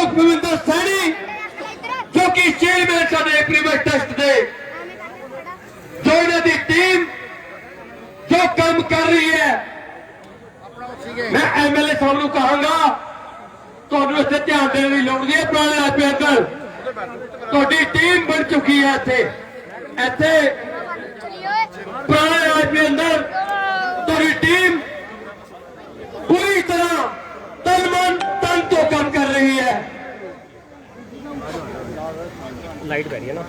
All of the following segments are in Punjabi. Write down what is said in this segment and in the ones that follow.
भविंदर सैनी जो कि चेयरमैन साडे प्रीमियर ट्रस्ट दे जो इन्हां दी टीम जो काम कर रही है मैं एमएलए साहब नूं कहांगा तुहानूं इत्थे ध्यान देने की लोड़ नहीं है। पुराने राज के अंदर तुहाडी टीम बन चुकी है इत्थे पुराने राज के अंदर तुहाडी टीम पूरी तरह तन मन तन तो काम कर रही है। लाइट पै रही है ना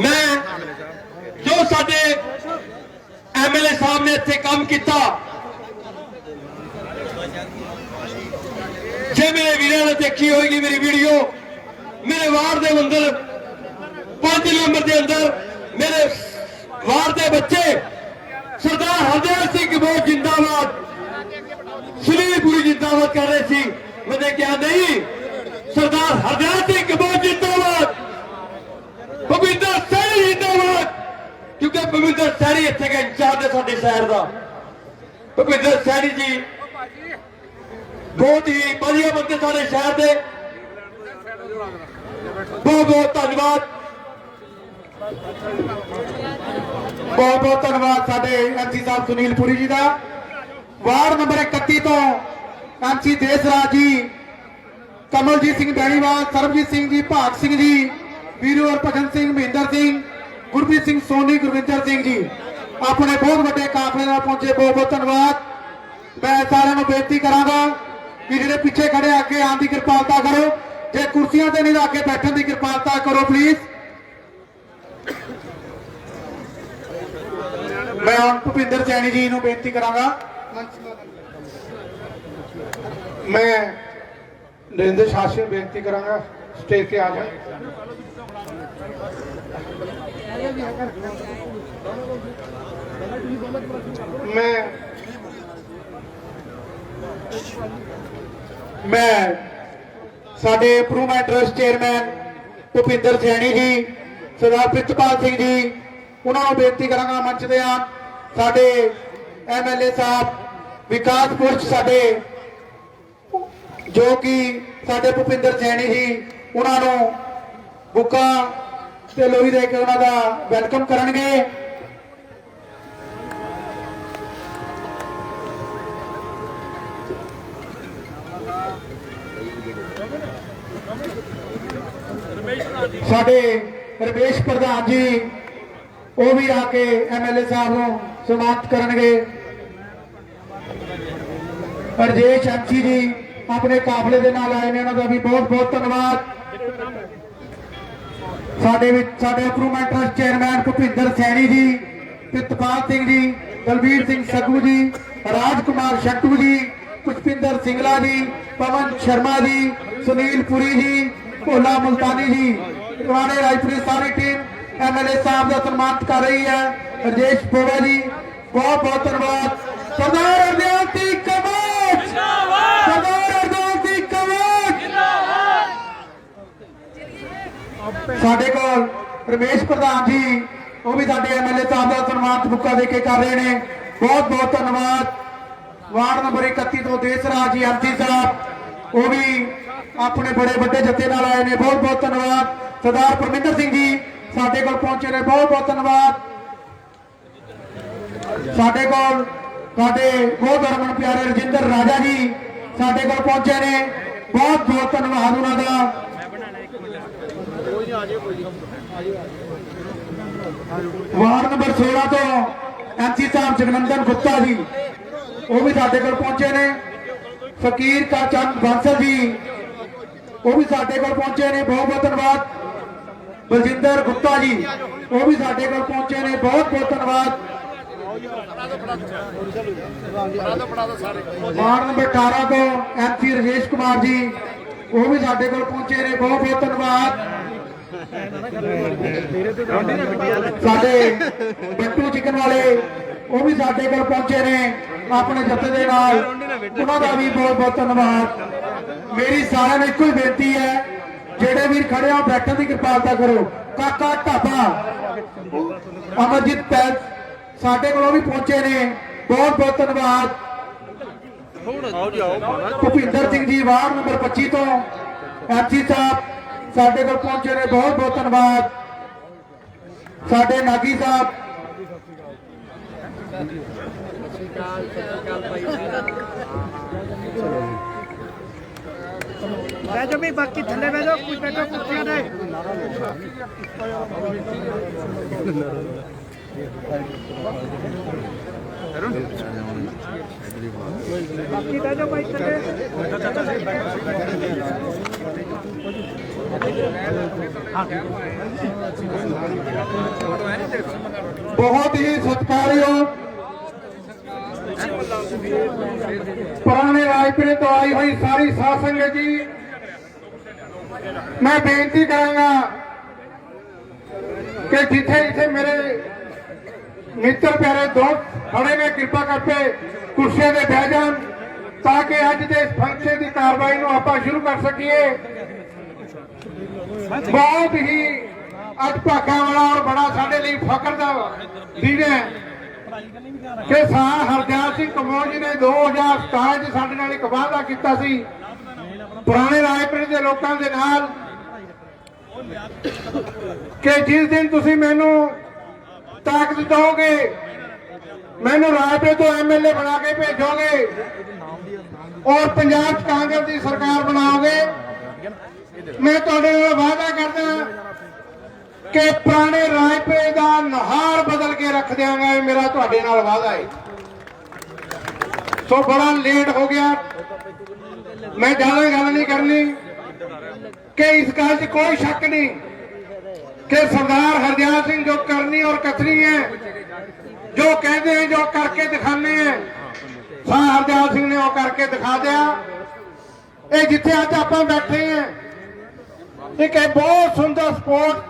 मैं जो साडे एमएलए साहब ने इत्थे काम किया जे मेरे वीरों ने देखी होगी मेरी वीडियो मेरे वार्ड के अंदर 5 नंबर के अंदर मेरे वार्ड के बच्चे सरदार हरदयाल सिंह कबोज जिंदाबाद सुनीलपुरी जिंदाबाद कर रहे थे। मैंने क्या नहीं सरदार हरदयाल सिंह कबोज जिंदाबाद भविंदर सैनी जिंदाबाद क्योंकि भविंदर सैनी इत्थे का इंचार्ज है साडे शहर का। भविंदर सैनी जी बहुत ही बढ़िया बंदे साडे शहर के बहुत बहुत धन्यवाद बहुत बहुत धन्यवाद साडे एमसी साहब सुनीलपुरी जी का। वार्ड नंबर 31 तो एमसी देसराज जी कमलजीत सिंह बैणीवाल सरबजीत सिंह जी भाग सिंह जी वीरू हरभजन सिंह महेंद्र सिंह गुरप्रीत सिंह सोनी गुरविंदर सिंह जी अपने बहुत बड़े काफले नाल पहुंचे बहुत बहुत धन्यवाद। मैं सारिਆਂ ਨੂੰ बेनती करांगा कि ਜਿਹੜੇ पिछे खड़े आगे आने की कृपालता करो जे कुर्सियां ते नहीं आगे बैठने की कृपालता करो प्लीज। मैं ਹੁਣ ਭੁਪਿੰਦਰ ਸੈਣੀ जी ਨੂੰ बेनती करांगा मैं नरेंद्र शास्त्री ਨੂੰ बेनती करांगा स्टेज पे आ जाए। मैं साडे improvement trust chairman Bhupinder Saini ji Sardar Pritpal Singh ji उन्होंने बेनती करांगा मंच दे आन साडे एमएलए साहब विकास पुरुष साडे जो कि साडे भुपिंदर सैनी जी उन्होंने बुका ते लोई दे के उन्हों का वेलकम करनगे। साडे रमेश प्रधान जी वो भी आके एमएलए साहब को सम्मानित करनगे। रजेश एमसी जी अपने काफले के नाल आए ने उन्होंने भी बहुत बहुत धन्यवाद। साडे improvement trust chairman Bhupinder Saini ji Pritpal Singh ji Dalvir Singh Saggu ji Rajkumar Shattu ji Pushpinder Singla ji Pawan Sharma ji Sunilpuri ji Bhola Multani ji पुराने राजपुरी सारी टीम एमएलए साहब का सम्मानित कर रही है। राजेश पोड़ा जी बहुत बहुत धन्यवाद। सरदार हरदयाल सिंह कबोज सरदार हरदयाल सिंह कबोज साडे कोल रमेश प्रधान जी वो भी साडे एमएलए साहब का सम्मानित बुक्का दे के कर रहे हैं बहुत बहुत धन्यवाद। वार्ड नंबर 31 तो देसराज जी एमसी साहब वो भी अपने बड़े बड़े जत्थे नाल आए ने बहुत बहुत धन्यवाद। सरदार परमिंदर सिंह जी साडे कोल पहुंचे ने बहुत बहुत धन्यवाद। साडे कोल साडे बहुत हरमन प्यारे रजिंदर राजा जी साडे कोल पहुंचे ने बहुत बहुत धन्यवाद उन्हां दा। वार्ड नंबर 16 तो एमसी साहब जगनंदन गुप्ता जी वो भी साडे कोल पहुंचे ने। फकीर का चंद बांसल जी वो भी साडे कोल पहुंचे ने बहुत बहुत धन्यवाद। बलजिंदर गुप्ता जी वो भी साडे कोल पहुंचे ने बहुत बहुत धन्यवाद। वार्ड नंबर 18 को एमसी राजेश कुमार जी वो भी साडे कोल पहुंचे ने बहुत बहुत धन्यवाद। साडे बट्टू चिकन वाले वो भी साडे कोल पहुंचे ने अपने जत्थे दे नाल उन्हां दा भी बहुत बहुत धन्यवाद। मेरी सारिਆਂ ਨੂੰ ਇੱਕੋ ਹੀ ਬੇਨਤੀ है ਜਿਹੜੇ ਵੀਰ खड़े हो बैठने की कृपालता करो। काका ढाबा अमरजीत पैल साडे कोल भी पहुंचे ने बहुत बहुत धन्यवाद। ਭੁਪਿੰਦਰ ਸਿੰਘ ਜੀ ਵਾਰਡ ਨੰਬਰ 25 ਤੋਂ ਐਮਸੀ ਸਾਹਿਬ ਸਾਡੇ ਕੋਲ ਪਹੁੰਚੇ ਨੇ, ਬਹੁਤ ਬਹੁਤ ਧੰਨਵਾਦ। ਸਾਡੇ ਨਾਗੀ ਸਾਹਿਬ ਬਹਿ ਜਾਓ ਵੀ ਬਾਕੀ ਥੱਲੇ ਬਹਿ ਜਾਓ, ਕੋਈ ਬੈਠੋ ਕੁਰਸੀਆਂ ਤੇ। ਬਾਕੀ ਬਹਿ ਜਾਓ ਭਾਈ ਥੱਲੇ। ਬਹੁਤ ਹੀ ਸਤਿਕਾਰਯੋਗ ਪੁਰਾਣੇ ਰਾਜਪੁਰੇ ਤੋਂ ਆਈ ਹੋਈ ਸਾਰੀ ਸਾਧ ਸੰਗਤ ਜੀ, ਮੈਂ ਬੇਨਤੀ ਕਰਾਂਗਾ ਕਿ ਜਿੱਥੇ ਜਿੱਥੇ ਮੇਰੇ ਮਿੱਤਰ ਪਿਆਰੇ ਦੋਸਤ ਖੜੇ ਨੇ, ਕਿਰਪਾ ਕਰਕੇ ਕੁਰਸੀਆਂ ਤੇ ਬਹਿ ਜਾਣ ਤਾਂ ਕਿ ਅੱਜ ਦੇ ਇਸ ਫੰਕਸ਼ਨ ਦੀ ਕਾਰਵਾਈ ਨੂੰ ਆਪਾਂ ਸ਼ੁਰੂ ਕਰ ਸਕੀਏ। ਬਹੁਤ ਹੀ ਅੱਜ ਭਾਗਾਂ ਵਾਲਾ ਔਰ ਬੜਾ ਸਾਡੇ ਲਈ ਫਖਰ ਦਾ ਦਿਨ ਹੈ ਕਿ ਸਾਹ ਹਰਦਿਆਲ ਸਿੰਘ ਕੰਬੋਜ ਜੀ ਨੇ 2017 ਚ ਸਾਡੇ ਨਾਲ ਇੱਕ ਵਾਅਦਾ ਕੀਤਾ ਸੀ ਪੁਰਾਣੇ ਰਾਏਪੁਰ ਦੇ ਲੋਕਾਂ ਦੇ ਨਾਲ ਕਿ ਜਿਸ ਦਿਨ ਤੁਸੀਂ ਮੈਨੂੰ ਤਾਕਤ ਦਿਓਗੇ, ਮੈਨੂੰ ਰਾਏਪੁਰ ਤੋਂ ਐਮਐਲਏ ਬਣਾ ਕੇ ਭੇਜੋਗੇ ਔਰ ਪੰਜਾਬ 'ਚ ਕਾਂਗਰਸ ਦੀ ਸਰਕਾਰ ਬਣਾਓਗੇ, ਮੈਂ ਤੁਹਾਡੇ ਨਾਲ ਵਾਅਦਾ ਕਰਦਾ ਕਿ ਪੁਰਾਣੇ ਰਾਏਪੁਰ ਦਾ ਨਹਾਰ ਬਦਲ ਕੇ ਰੱਖ ਦਿਆਂਗਾ। ਇਹ ਮੇਰਾ ਤੁਹਾਡੇ ਨਾਲ ਵਾਅਦਾ ਹੈ। ਸੋ ਬੜਾ ਲੇਟ ਹੋ ਗਿਆ, ਮੈਂ ਜ਼ਿਆਦਾ ਗੱਲ ਨਹੀਂ ਕਰਨੀ ਕਿ ਇਸ ਗੱਲ 'ਚ ਕੋਈ ਸ਼ੱਕ ਨਹੀਂ कि सरदार हरदयाल सिंह जो करनी और कथनी है, जो कहते हैं, जो करके दिखाने हैं, शाह हरदयाल सिंह ने वो करके दिखा दिया। ये जिथे अज आप बैठे हैं, एक बहुत सुंदर स्पोर्ट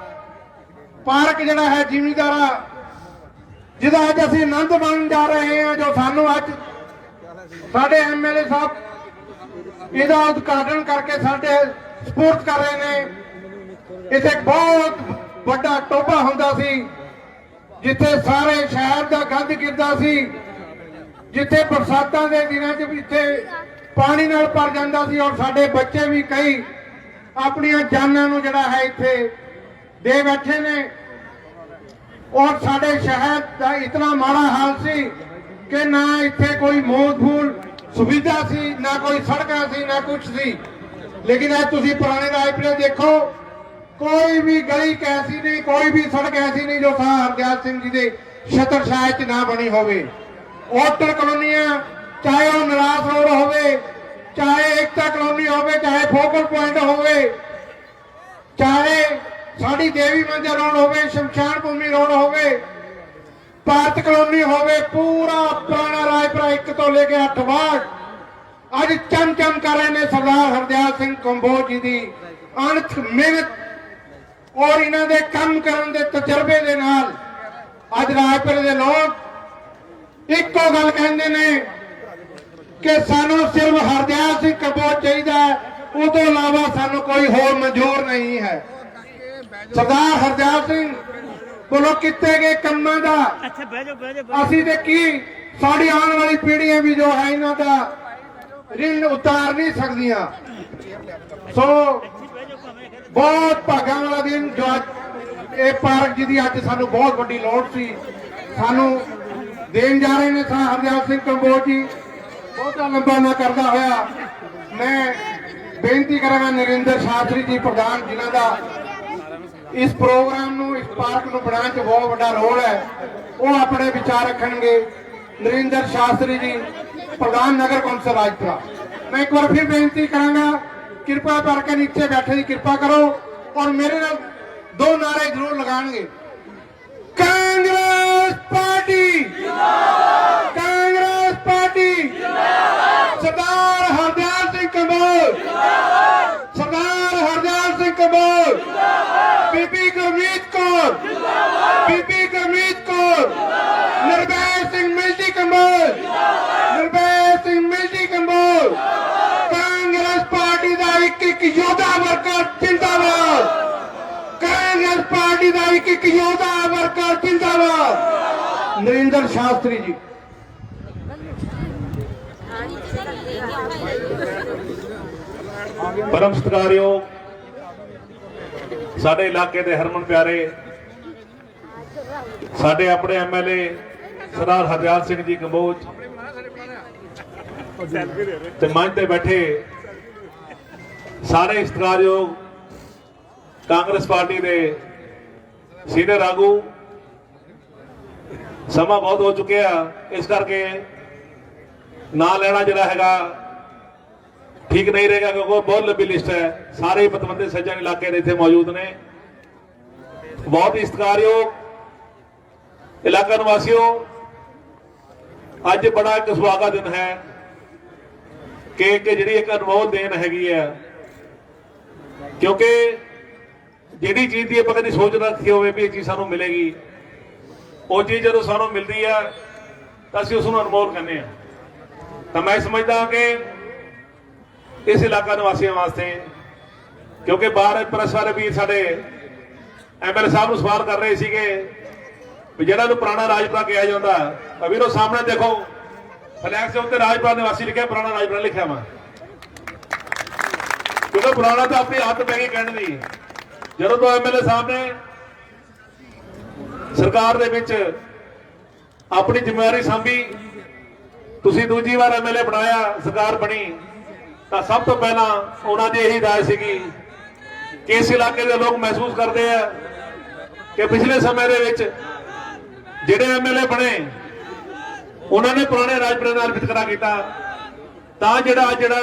पार्क जड़ा है जिमीदारा, जिदा अज असी आनंद मान जा रहे हैं, जो सानू अज साडे एमएलए साहब इसका उद्घाटन करके साडे सपोर्ट कर रहे हैं। इथे बहुत ਵੱਡਾ ਟੋਭਾ ਹੁੰਦਾ ਸੀ ਜਿੱਥੇ ਸਾਰੇ ਸ਼ਹਿਰ ਦਾ ਗੰਦ ਗਿਰਦਾ ਸੀ, ਜਿੱਥੇ ਬਰਸਾਤਾਂ ਦੇ ਦਿਨਾਂ 'ਚ ਵੀ ਇੱਥੇ ਪਾਣੀ ਨਾਲ ਭਰ ਜਾਂਦਾ ਸੀ ਔਰ ਸਾਡੇ ਬੱਚੇ ਵੀ ਕਈ ਆਪਣੀਆਂ ਜਾਨਾਂ ਨੂੰ ਜਿਹੜਾ ਹੈ ਇੱਥੇ ਦੇ ਬੈਠੇ ਨੇ। ਔਰ ਸਾਡੇ ਸ਼ਹਿਰ ਦਾ ਇਤਨਾ ਮਾੜਾ ਹਾਲ ਸੀ ਕਿ ਨਾ ਇੱਥੇ ਕੋਈ ਮੂਲ ਸੁਵਿਧਾ ਸੀ, ਨਾ ਕੋਈ ਸੜਕਾਂ ਸੀ, ਨਾ ਕੁਛ ਸੀ। ਲੇਕਿਨ ਅੱਜ ਤੁਸੀਂ ਪੁਰਾਣੇ ਰਾਏਪੁਰ ਦੇਖੋ, कोई भी गली ऐसी नहीं, कोई भी सड़क ऐसी नहीं जो शाह हरदयाल सिंह जी के छतर छाए च ना बनी होवे। होटल कॉलोनियां, चाहे वो नराज रोड होवे, चाहे एकता कॉलोनी होवे, चाहे फोकल पॉइंट होवे, चाहे साड़ी देवी मंदिर रोड होवे, शमशान भूमि रोड होवे, भारत कॉलोनी होवे, पूरा पुराना रायपुरा 1 तो लेके 8 वार्ड अज चम चम कर रहे हैं सरदार हरदयाल सिंह कंबोज जी की अणथ मेहनत और इन्हों के काम करने के तजर्बे के नाल अज रायपुर के लोग एको गल कहते हैं कि सानू सिर्फ हरदयाल सिंह कंबोज चाहिए, उस अलावा सानू कोई होर मंजूर नहीं है। सरदार हरदयाल सिंह बोलो किते गए कामों का असी ते की साड़ी आने वाली पीढ़ियां भी जो है इन्हों का ऋण उतार नहीं सकदियां। सो बहुत भागा वाला दिन जो अज ये पार्क जी अज सानू बहुत बड़ी लोड़ सी सानू देन जा रहे हैं शाह हरदयाल सिंह कंबोज जी। बहुत लंबा ना करता होया मैं बेनती करांगा नरेंद्र शास्त्री जी प्रधान जिन्हां दा इस प्रोग्राम नू, इस पार्क नू बनाने च बहुत बड़ा रोल है, वो अपने विचार रखणगे। नरेंद्र शास्त्री जी प्रधान नगर कौंसल राजपुरा। मैं एक बार फिर बेनती करांगा, कृपा करके नीचे बैठे की कृपा करो और मेरे नाल 2 नारे जरूर लगाएंगे। कांग्रेस पार्टी, कांग्रेस पार्टी, सरदार हरदयाल सिंह कंबोज, सरदार हरदयाल सिंह कंबोज, बीबी गुरमीत कौर, बीबी गुरमीत कौर, निर्भय सिंह मिल्टी कंबोज, निर्भय सिंह मिल्टी कंबोज। कांग्रेस पार्टी का एक योद्धा वर्कर जिंदाबाद, कांग्रेस पार्टी का एक योद्धा वर्कर जिंदाबाद। नरेंद्र शास्त्री जी। परम सत्कारयोग साडे इलाके के हरमन प्यारे साडे अपने MLA सरदार हरदयाल सिंह जी कंबोज ते मंच ते बैठे सारे सत्कारयोग कांग्रेस पार्टी के सीनियर आगू समा बहुत हो चुके हैं इस करके ना लेना जरा हैगा ठीक नहीं रहेगा क्योंकि बहुत लंबी लिस्ट है सारे ही पतवंते सज्जन इलाके इतने मौजूद ने बहुत ही सत्कारयोग इलाका निवासियों अज बड़ा एक सुहागा दिन है कि जी एक अनमोल देन हैगी है क्योंकि जिहड़ी चीज़ की कभी सोच रखी हो भी चीज़ सानू मिलेगी वो चीज़ जो सानू मिलती है तो असं उसको अनमोल कहने हैं तो मैं समझदा कि इस इलाका निवासियों वास्ते क्योंकि बाहर प्रेस वाले भी साडे MLA साहब को सवाल कर रहे थे भी जिहड़ा पुराना राजपुरा कहा जाता अभी सामने देखो फ्लैक्स के उत्ते राजपुरा निवासी लिखा पुराना राजपुरा लिखा वा क्योंकि पुराना तो अपनी आदत पै गई कहने की जो तो MLA साहब ने सरकार दे विच अपनी जिम्मेवारी सांभी तुसी दूजी बार MLA बनाया सरकार बनी तो सब तो पहला उन्होंने यही हिदायत सी कि इस इलाके के लोग महसूस करते हैं कि पिछले समय के जिहड़े MLA बने उन्होंने पुराने राजपुरा नाल वितकरा किया जिहड़ा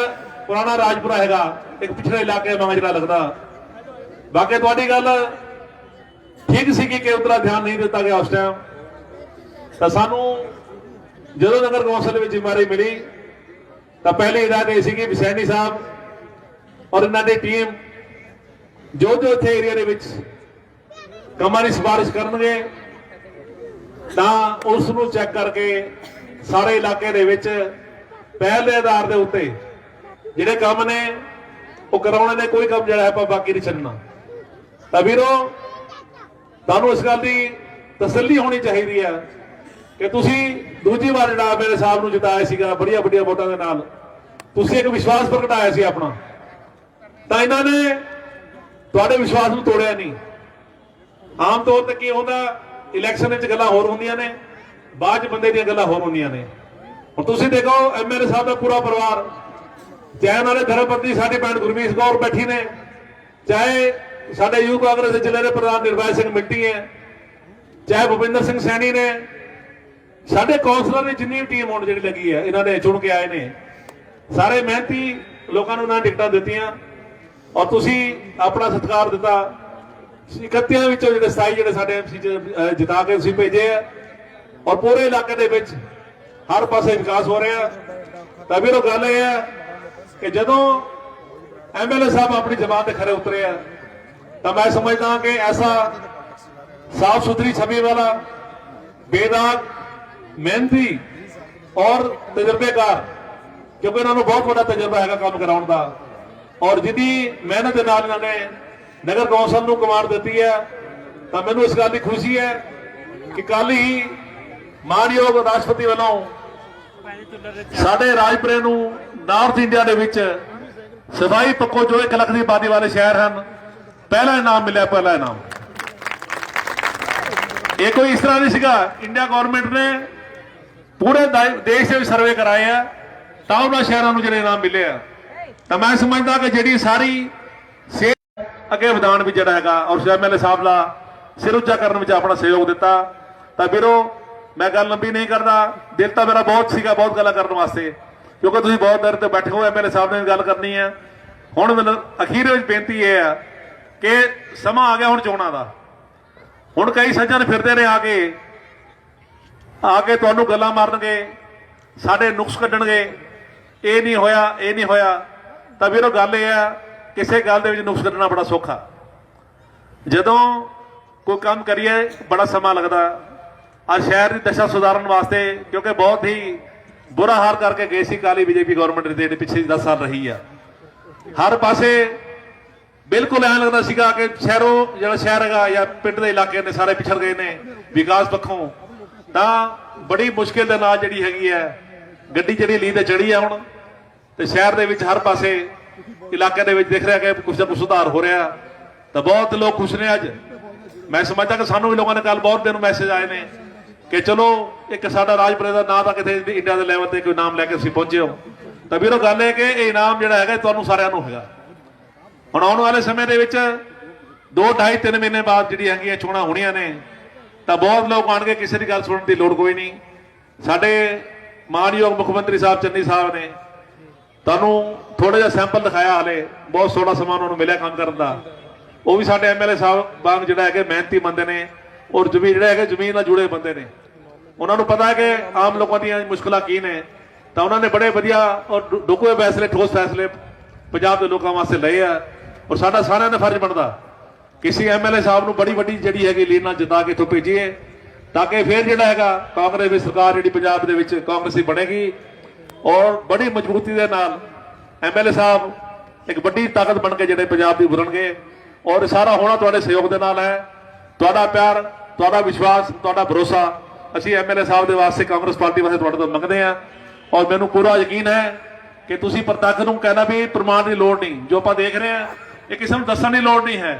पुराना राजपुरा हैगा एक पिछले इलाके वांग जिहड़ा लगदा बाकी तुहाडी गल ठीक सी कि उतना ध्यान नहीं दिता गया उस टाइम तो सानू जो नगर कौंसल में जिम्मेवारी मिली तो पहली हिदायत यह सी कि सैनी साहब और इन्हों की टीम जो इतने एरिया के कामां की सिफारिश करनगे तो उसनूं चैक करके सारे इलाके दे विच पहल के आधार के उत्ते जिहड़े काम ने वो कराने ने कोई काम जिहड़ा है बाकी नहीं छड्डना तो वीरो तुहानूं इस गल की तसल्ली होनी चाहिए है कि तुसी दूजी बार जिहड़ा MLA साहब नूं जिताया सीगा बड़िया बड़िया वोटां दे नाल तुसी एक विश्वास प्रगटाया सी अपना तो इन्हां ने तुहाडे विश्वास नूं तोड़िया नहीं आम तौर ते की होंदा इलैक्शन विच गल्लां होर हुंदियां ने बाद च बंदे दीयां गल्लां होर हुंदियां ने हुण तुसी देखो MLA साहब दा पूरा परिवार चाहे उन्होंने धर्मपत्नी साडी भैन गुरमीत कौर बैठी ने चाहे साडे यूथ कांग्रेस के जिले के प्रधान निर्भय सिंह मिट्टी है चाहे भुपिंदर सिंह सैनी ने साडे कौंसलर ने जिन्नी टीम हुण जिहड़ी लगी है इन्होंने चुन के आए ने सारे मेहनती लोगों ने उन्होंने टिकटां दित्तियां और तुसी अपना सत्कार दिता 31 विचों जिहड़े 27 जिहड़े साडे MC जिता के तुसी भेजे है और पूरे इलाके दे विच हर पासे विकास हो रहा है तो भी गल यह है कि जदों MLA साहब अपनी जमात से खरे उतरे हैं तो मैं समझदा कि ऐसा साफ सुथरी छवि वाला बेदाग मेहनती और तजर्बेकार क्योंकि इन्होंने बहुत बड़ा तजर्बा है काम कराने का और जिंदी मेहनत के नाल इन्होंने नगर कौंसल को कमांड दी है तो मैनूं इस गल की खुशी है कि कल ही मानयोग राष्ट्रपति वालों साडे राजपुरे नूं नॉर्थ इंडिया दे विच सफाई पक्कों जो 1 लाख की आबादी वाले शहर हैं पहला इनाम मिला पहला इनाम ये कोई इस तरह नहीं सीगा इंडिया गवर्नमेंट ने पूरे देश से सर्वे कराए हैं तो उन्होंने शहरों को जो इनाम मिले हैं तो मैं समझदा कि जी सारी सेहत अगे विधान भी जड़ा है और MLA साहब का सिर उच्चा करने में अपना सहयोग दिता तो वीरो मैं गल लंबी नहीं करता दिल तो मेरा बहुत सीगा बहुत गल्लां करने वास्ते क्योंकि तुसीं बहुत देर ते बैठे हो MLA साहब ने गल करनी है हुण मैनूं अखीर विच बेनती है कि समा आ गया हुण चोणां दा हुण कई सज्जन फिरदे ने आके तुहानूं गल्लां मारनगे साडे नुक्स कड्ढणगे ये नहीं होया तो वीरो गल यह है किसी गल दे विच नुक्स कड्ढना बड़ा सौखा जदों कोई काम करिए बड़ा समा लगता आज शहर की दशा सुधारन वास्ते क्योंकि बहुत ही बुरा हाल करके गए सी काली BJP गवर्नमेंट पिछले 10 साल रही है हर पासे बिल्कुल ऐ लगता सीगा कि शहरों जो शहर है या पिंड के इलाके ने सारे पिछड़ गए ने विकास पक्षों तो बड़ी मुश्किल के नाल जिहड़ी हैगी है गड्डी जिहड़ी लीह ते चढ़ी है हुण ते शहर दे विच हर पासे ਇਲਾਕੇ ਦੇ ਵਿੱਚ ਦਿਖ ਰਿਹਾ ਕਿ ਕੁਝ ਨਾ ਕੁਝ ਸੁਧਾਰ ਹੋ ਰਿਹਾ, ਤਾਂ ਬਹੁਤ ਲੋਕ ਖੁਸ਼ ਨੇ। ਅੱਜ ਮੈਂ ਸਮਝਦਾ ਕਿ ਸਾਨੂੰ ਵੀ ਲੋਕਾਂ ਨੇ ਕੱਲ ਬਹੁਤ ਦਿਨ ਮੈਸੇਜ ਆਏ ਨੇ ਕਿ ਚਲੋ ਇੱਕ ਸਾਡਾ ਰਾਜਪੁਰੇ ਦਾ ਨਾਂ ਤਾਂ ਕਿਤੇ ਇੰਡੀਆ ਦੇ ਲੈਵਲ ਤੇ ਕੋਈ ਨਾਮ ਲੈ ਕੇ ਤੁਸੀਂ ਪਹੁੰਚੇ ਹੋ। ਤਾਂ ਵੀਰੋ ਗੱਲ ਹੈ ਕਿ ਇਹ ਇਨਾਮ ਜਿਹੜਾ ਹੈਗਾ ਤੁਹਾਨੂੰ ਸਾਰਿਆਂ ਨੂੰ ਹੈਗਾ। ਹੁਣ ਆਉਣ ਵਾਲੇ ਸਮੇਂ ਦੇ ਵਿੱਚ 2, 2.5, 3 ਮਹੀਨੇ ਬਾਅਦ ਜਿਹੜੀ ਹੈਗੀਆਂ ਚੋਣਾਂ ਹੋਣੀਆਂ ਨੇ, ਤਾਂ ਬਹੁਤ ਲੋਕ ਆਣਗੇ, ਕਿਸੇ ਦੀ ਗੱਲ ਸੁਣਨ ਦੀ ਲੋੜ ਕੋਈ ਨਹੀਂ। ਸਾਡੇ ਮਾਨਯੋਗ ਮੁੱਖ ਮੰਤਰੀ ਸਾਹਿਬ ਚੰਨੀ ਸਾਹਿਬ ਨੇ ਤੁਹਾਨੂੰ ਥੋੜਾ ਜਿਹਾ ਸੈਂਪਲ ਦਿਖਾਇਆ, ਹਾਲੇ ਬਹੁਤ ਥੋੜਾ ਸਮਾਂ ਉਹਨਾਂ ਨੂੰ ਮਿਲਿਆ ਕੰਮ ਕਰਨ ਦਾ। ਉਹ ਵੀ ਸਾਡੇ ਐਮਐਲਏ ਸਾਹਿਬ ਵਾਂਗ ਜਿਹੜਾ ਹੈਗੇ ਮਿਹਨਤੀ ਬੰਦੇ ਨੇ, ਔਰ ਜ਼ਮੀਨ ਜਿਹੜਾ ਹੈਗੇ ਜ਼ਮੀਨ ਨਾਲ ਜੁੜੇ ਬੰਦੇ ਨੇ। ਉਹਨਾਂ ਨੂੰ ਪਤਾ ਹੈ ਕਿ ਆਮ ਲੋਕਾਂ ਦੀਆਂ ਮੁਸ਼ਕਲਾਂ ਕੀ ਨੇ, ਤਾਂ ਉਹਨਾਂ ਨੇ ਬੜੇ ਵਧੀਆ ਔਰ ਢੁਕਵੇਂ ਫੈਸਲੇ, ਠੋਸ ਫੈਸਲੇ ਪੰਜਾਬ ਦੇ ਲੋਕਾਂ ਵਾਸਤੇ ਲਏ ਆ। ਔਰ ਸਾਡਾ ਸਾਰਿਆਂ ਦਾ ਫਰਜ਼ ਬਣਦਾ ਕਿਸੇ ਐਮਐਲਏ ਸਾਹਿਬ ਨੂੰ ਬੜੀ ਵੱਡੀ ਜਿਹੜੀ ਹੈਗੀ ਲੀਡ ਨਾਲ ਜਿਤਾ ਕੇ ਇੱਥੋਂ ਭੇਜੀਏ, ਤਾਂ ਕਿ ਫਿਰ ਜਿਹੜਾ ਹੈਗਾ ਕਾਂਗਰਸ ਦੀ ਸਰਕਾਰ ਜਿਹੜੀ ਪੰਜਾਬ ਦੇ ਵਿੱਚ ਕਾਂਗਰਸੀ ਬਣੇਗੀ ਔਰ ਬੜੀ ਮਜ਼ਬੂਤੀ ਦੇ ਨਾਲ ਐਮਐਲਏ ਸਾਹਿਬ ਇੱਕ ਵੱਡੀ ਤਾਕਤ ਬਣ ਕੇ ਜਿਹੜੇ ਪੰਜਾਬ ਦੀ ਉਭਰਨਗੇ। ਔਰ ਸਾਰਾ ਹੋਣਾ ਤੁਹਾਡੇ ਸਹਿਯੋਗ ਦੇ ਨਾਲ ਹੈ। ਤੁਹਾਡਾ ਪਿਆਰ, ਤੁਹਾਡਾ ਵਿਸ਼ਵਾਸ, ਤੁਹਾਡਾ ਭਰੋਸਾ ਅਸੀਂ ਐਮਐਲਏ ਸਾਹਿਬ ਦੇ ਵਾਸਤੇ, ਕਾਂਗਰਸ ਪਾਰਟੀ ਵਾਸਤੇ ਤੁਹਾਡੇ ਤੋਂ ਮੰਗਦੇ ਹਾਂ। ਔਰ ਮੈਨੂੰ ਪੂਰਾ ਯਕੀਨ ਹੈ ਕਿ ਤੁਸੀਂ ਪ੍ਰਤੱਖ ਨੂੰ ਕਹਿਣਾ ਵੀ ਪ੍ਰਮਾਣ ਦੀ ਲੋੜ ਨਹੀਂ, ਜੋ ਆਪਾਂ ਦੇਖ ਰਹੇ ਹਾਂ ਇਹ ਕਿਸੇ ਨੂੰ ਦੱਸਣ ਦੀ ਲੋੜ ਨਹੀਂ ਹੈ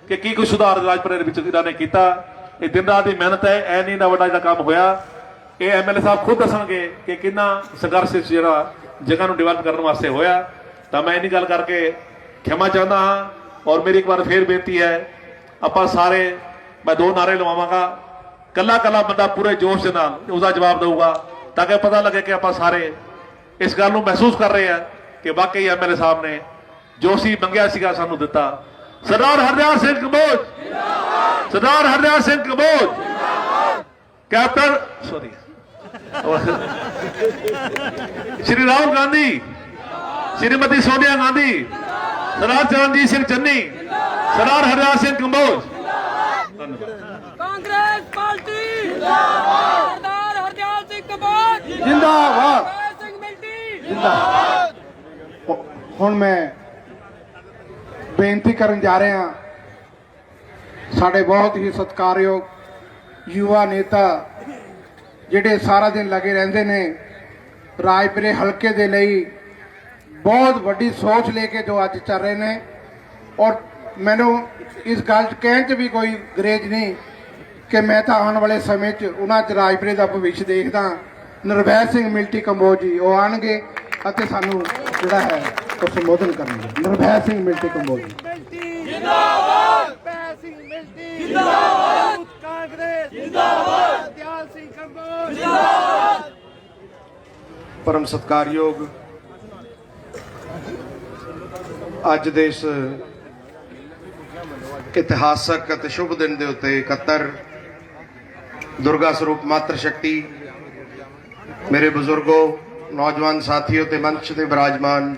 ਕਿ ਕੀ ਕੁਝ ਸੁਧਾਰ ਰਾਜਪੁਰੇ ਦੇ ਵਿੱਚ ਇਹਨਾਂ ਨੇ ਕੀਤਾ। ਇਹ ਦਿਨ ਰਾਤ ਦੀ ਮਿਹਨਤ ਹੈ, ਐ ਨਹੀਂ ਦਾ ਵੱਡਾ ਜਿਹੜਾ ਕੰਮ ਹੋਇਆ। ਇਹ ਐਮਐਲਏ ਸਾਹਿਬ ਖੁਦ ਦੱਸਣਗੇ ਕਿ ਕਿੰਨਾ ਸੰਘਰਸ਼ ਜਿਹੜਾ ਜਗ੍ਹਾ ਨੂੰ ਡਿਵੈਲਪ ਕਰਨ ਵਾਸਤੇ ਹੋਇਆ। ਤਾਂ ਮੈਂ ਇੰਨੀ ਗੱਲ ਕਰਕੇ ਖਿਮਾ ਚਾਹੁੰਦਾ ਹਾਂ। ਔਰ ਮੇਰੀ ਇੱਕ ਵਾਰ ਫੇਰ ਬੇਨਤੀ ਹੈ, ਆਪਾਂ ਸਾਰੇ, ਮੈਂ 2 ਨਾਰੇ ਲਵਾਵਾਂਗਾ, ਕੱਲਾ ਕੱਲਾ ਬੰਦਾ ਪੂਰੇ ਜੋਸ਼ ਦੇ ਨਾਲ ਉਹਦਾ ਜਵਾਬ ਦੇਊਗਾ, ਤਾਂ ਕਿ ਪਤਾ ਲੱਗੇ ਕਿ ਆਪਾਂ ਸਾਰੇ ਇਸ ਗੱਲ ਨੂੰ ਮਹਿਸੂਸ ਕਰ ਰਹੇ ਆ ਕਿ ਵਾਕਈ ਐਮਐਲਏ ਸਾਹਿਬ ਨੇ ਜੋ ਸੀ ਮੰਗਿਆ ਸੀਗਾ ਸਾਨੂੰ ਦਿੱਤਾ। ਸਰਦਾਰ ਹਰਦਿਆਲ ਸਿੰਘ ਕੰਬੋਜ ਜਿੰਦਾਬਾਦ, ਸਰਦਾਰ ਹਰਦਿਆਲ ਸਿੰਘ ਕੰਬੋਜ ਜਿੰਦਾਬਾਦ, ਕੈਪਟਨ ਸੌਰੀ ਸ਼੍ਰੀ ਰਾਹੁਲ ਗਾਂਧੀ, श्रीमती सोनिया गांधी, सरदार चरणजीत सिंह चन्नी, सरदार हरदयाल सिंह कंबोज। कांग्रेस पार्टी जिंदाबाद, सरदार हरदयाल सिंह कंबोज जिंदाबाद, सिंह मिल्टी जिंदाबाद। ਹੁਣ ਮੈਂ ਬੇਨਤੀ ਕਰਨ ਜਾ ਰਹੇ ਹਾਂ, ਸਾਡੇ ਬਹੁਤ ਹੀ ਸਤਿਕਾਰਯੋਗ ਯੁਵਾ ਨੇਤਾ ਜਿਹੜੇ ਸਾਰਾ ਦਿਨ ਲੱਗੇ ਰਹਿੰਦੇ ਨੇ ਰਾਜਪੁਰੇ ਹਲਕੇ ਦੇ ਲਈ, ਬਹੁਤ ਵੱਡੀ ਸੋਚ ਲੈ ਕੇ ਜੋ ਅੱਜ ਚੱਲ ਰਹੇ ਨੇ। ਔਰ ਮੈਨੂੰ ਇਸ ਗੱਲ 'ਚ ਕਹਿਣ 'ਚ ਵੀ ਕੋਈ ਗਰੇਜ ਨਹੀਂ ਕਿ ਮੈਂ ਤਾਂ ਆਉਣ ਵਾਲੇ ਸਮੇਂ 'ਚ ਉਹਨਾਂ 'ਚ ਰਾਜਪੁਰੇ ਦਾ ਭਵਿੱਖ ਦੇਖਦਾ। ਨਿਰਭੈ ਸਿੰਘ ਮਿਲਟੀ ਕੰਬੋਜ ਜੀ ਉਹ ਆਉਣਗੇ ਅਤੇ ਸਾਨੂੰ ਜਿਹੜਾ ਹੈ ਉਹ ਸੰਬੋਧਨ ਕਰਨਗੇ। ਨਿਰਭੈ ਸਿੰਘ ਮਿਲਟੀ ਕੰਬੋਜ ਜੀ जिंदाबाद, सिंह मिल्टी जिंदाबाद, कांग्रेस जिंदाबाद, हरदयाल सिंह कंबोज जिंदाबाद। परम सत्कारयोग ਅੱਜ ਦੇ ਇਸ ਇਤਿਹਾਸਕ ਅਤੇ ਸ਼ੁਭ ਦਿਨ ਦੇ ਉੱਤੇ 71 ਦੁਰਗਾ ਸਰੂਪ ਮਾਤਰ ਸ਼ਕਤੀ, ਮੇਰੇ ਬਜ਼ੁਰਗੋ, ਨੌਜਵਾਨ ਸਾਥੀਓ ਤੇ ਮੰਚ ਤੇ ਵਿਰਾਜਮਾਨ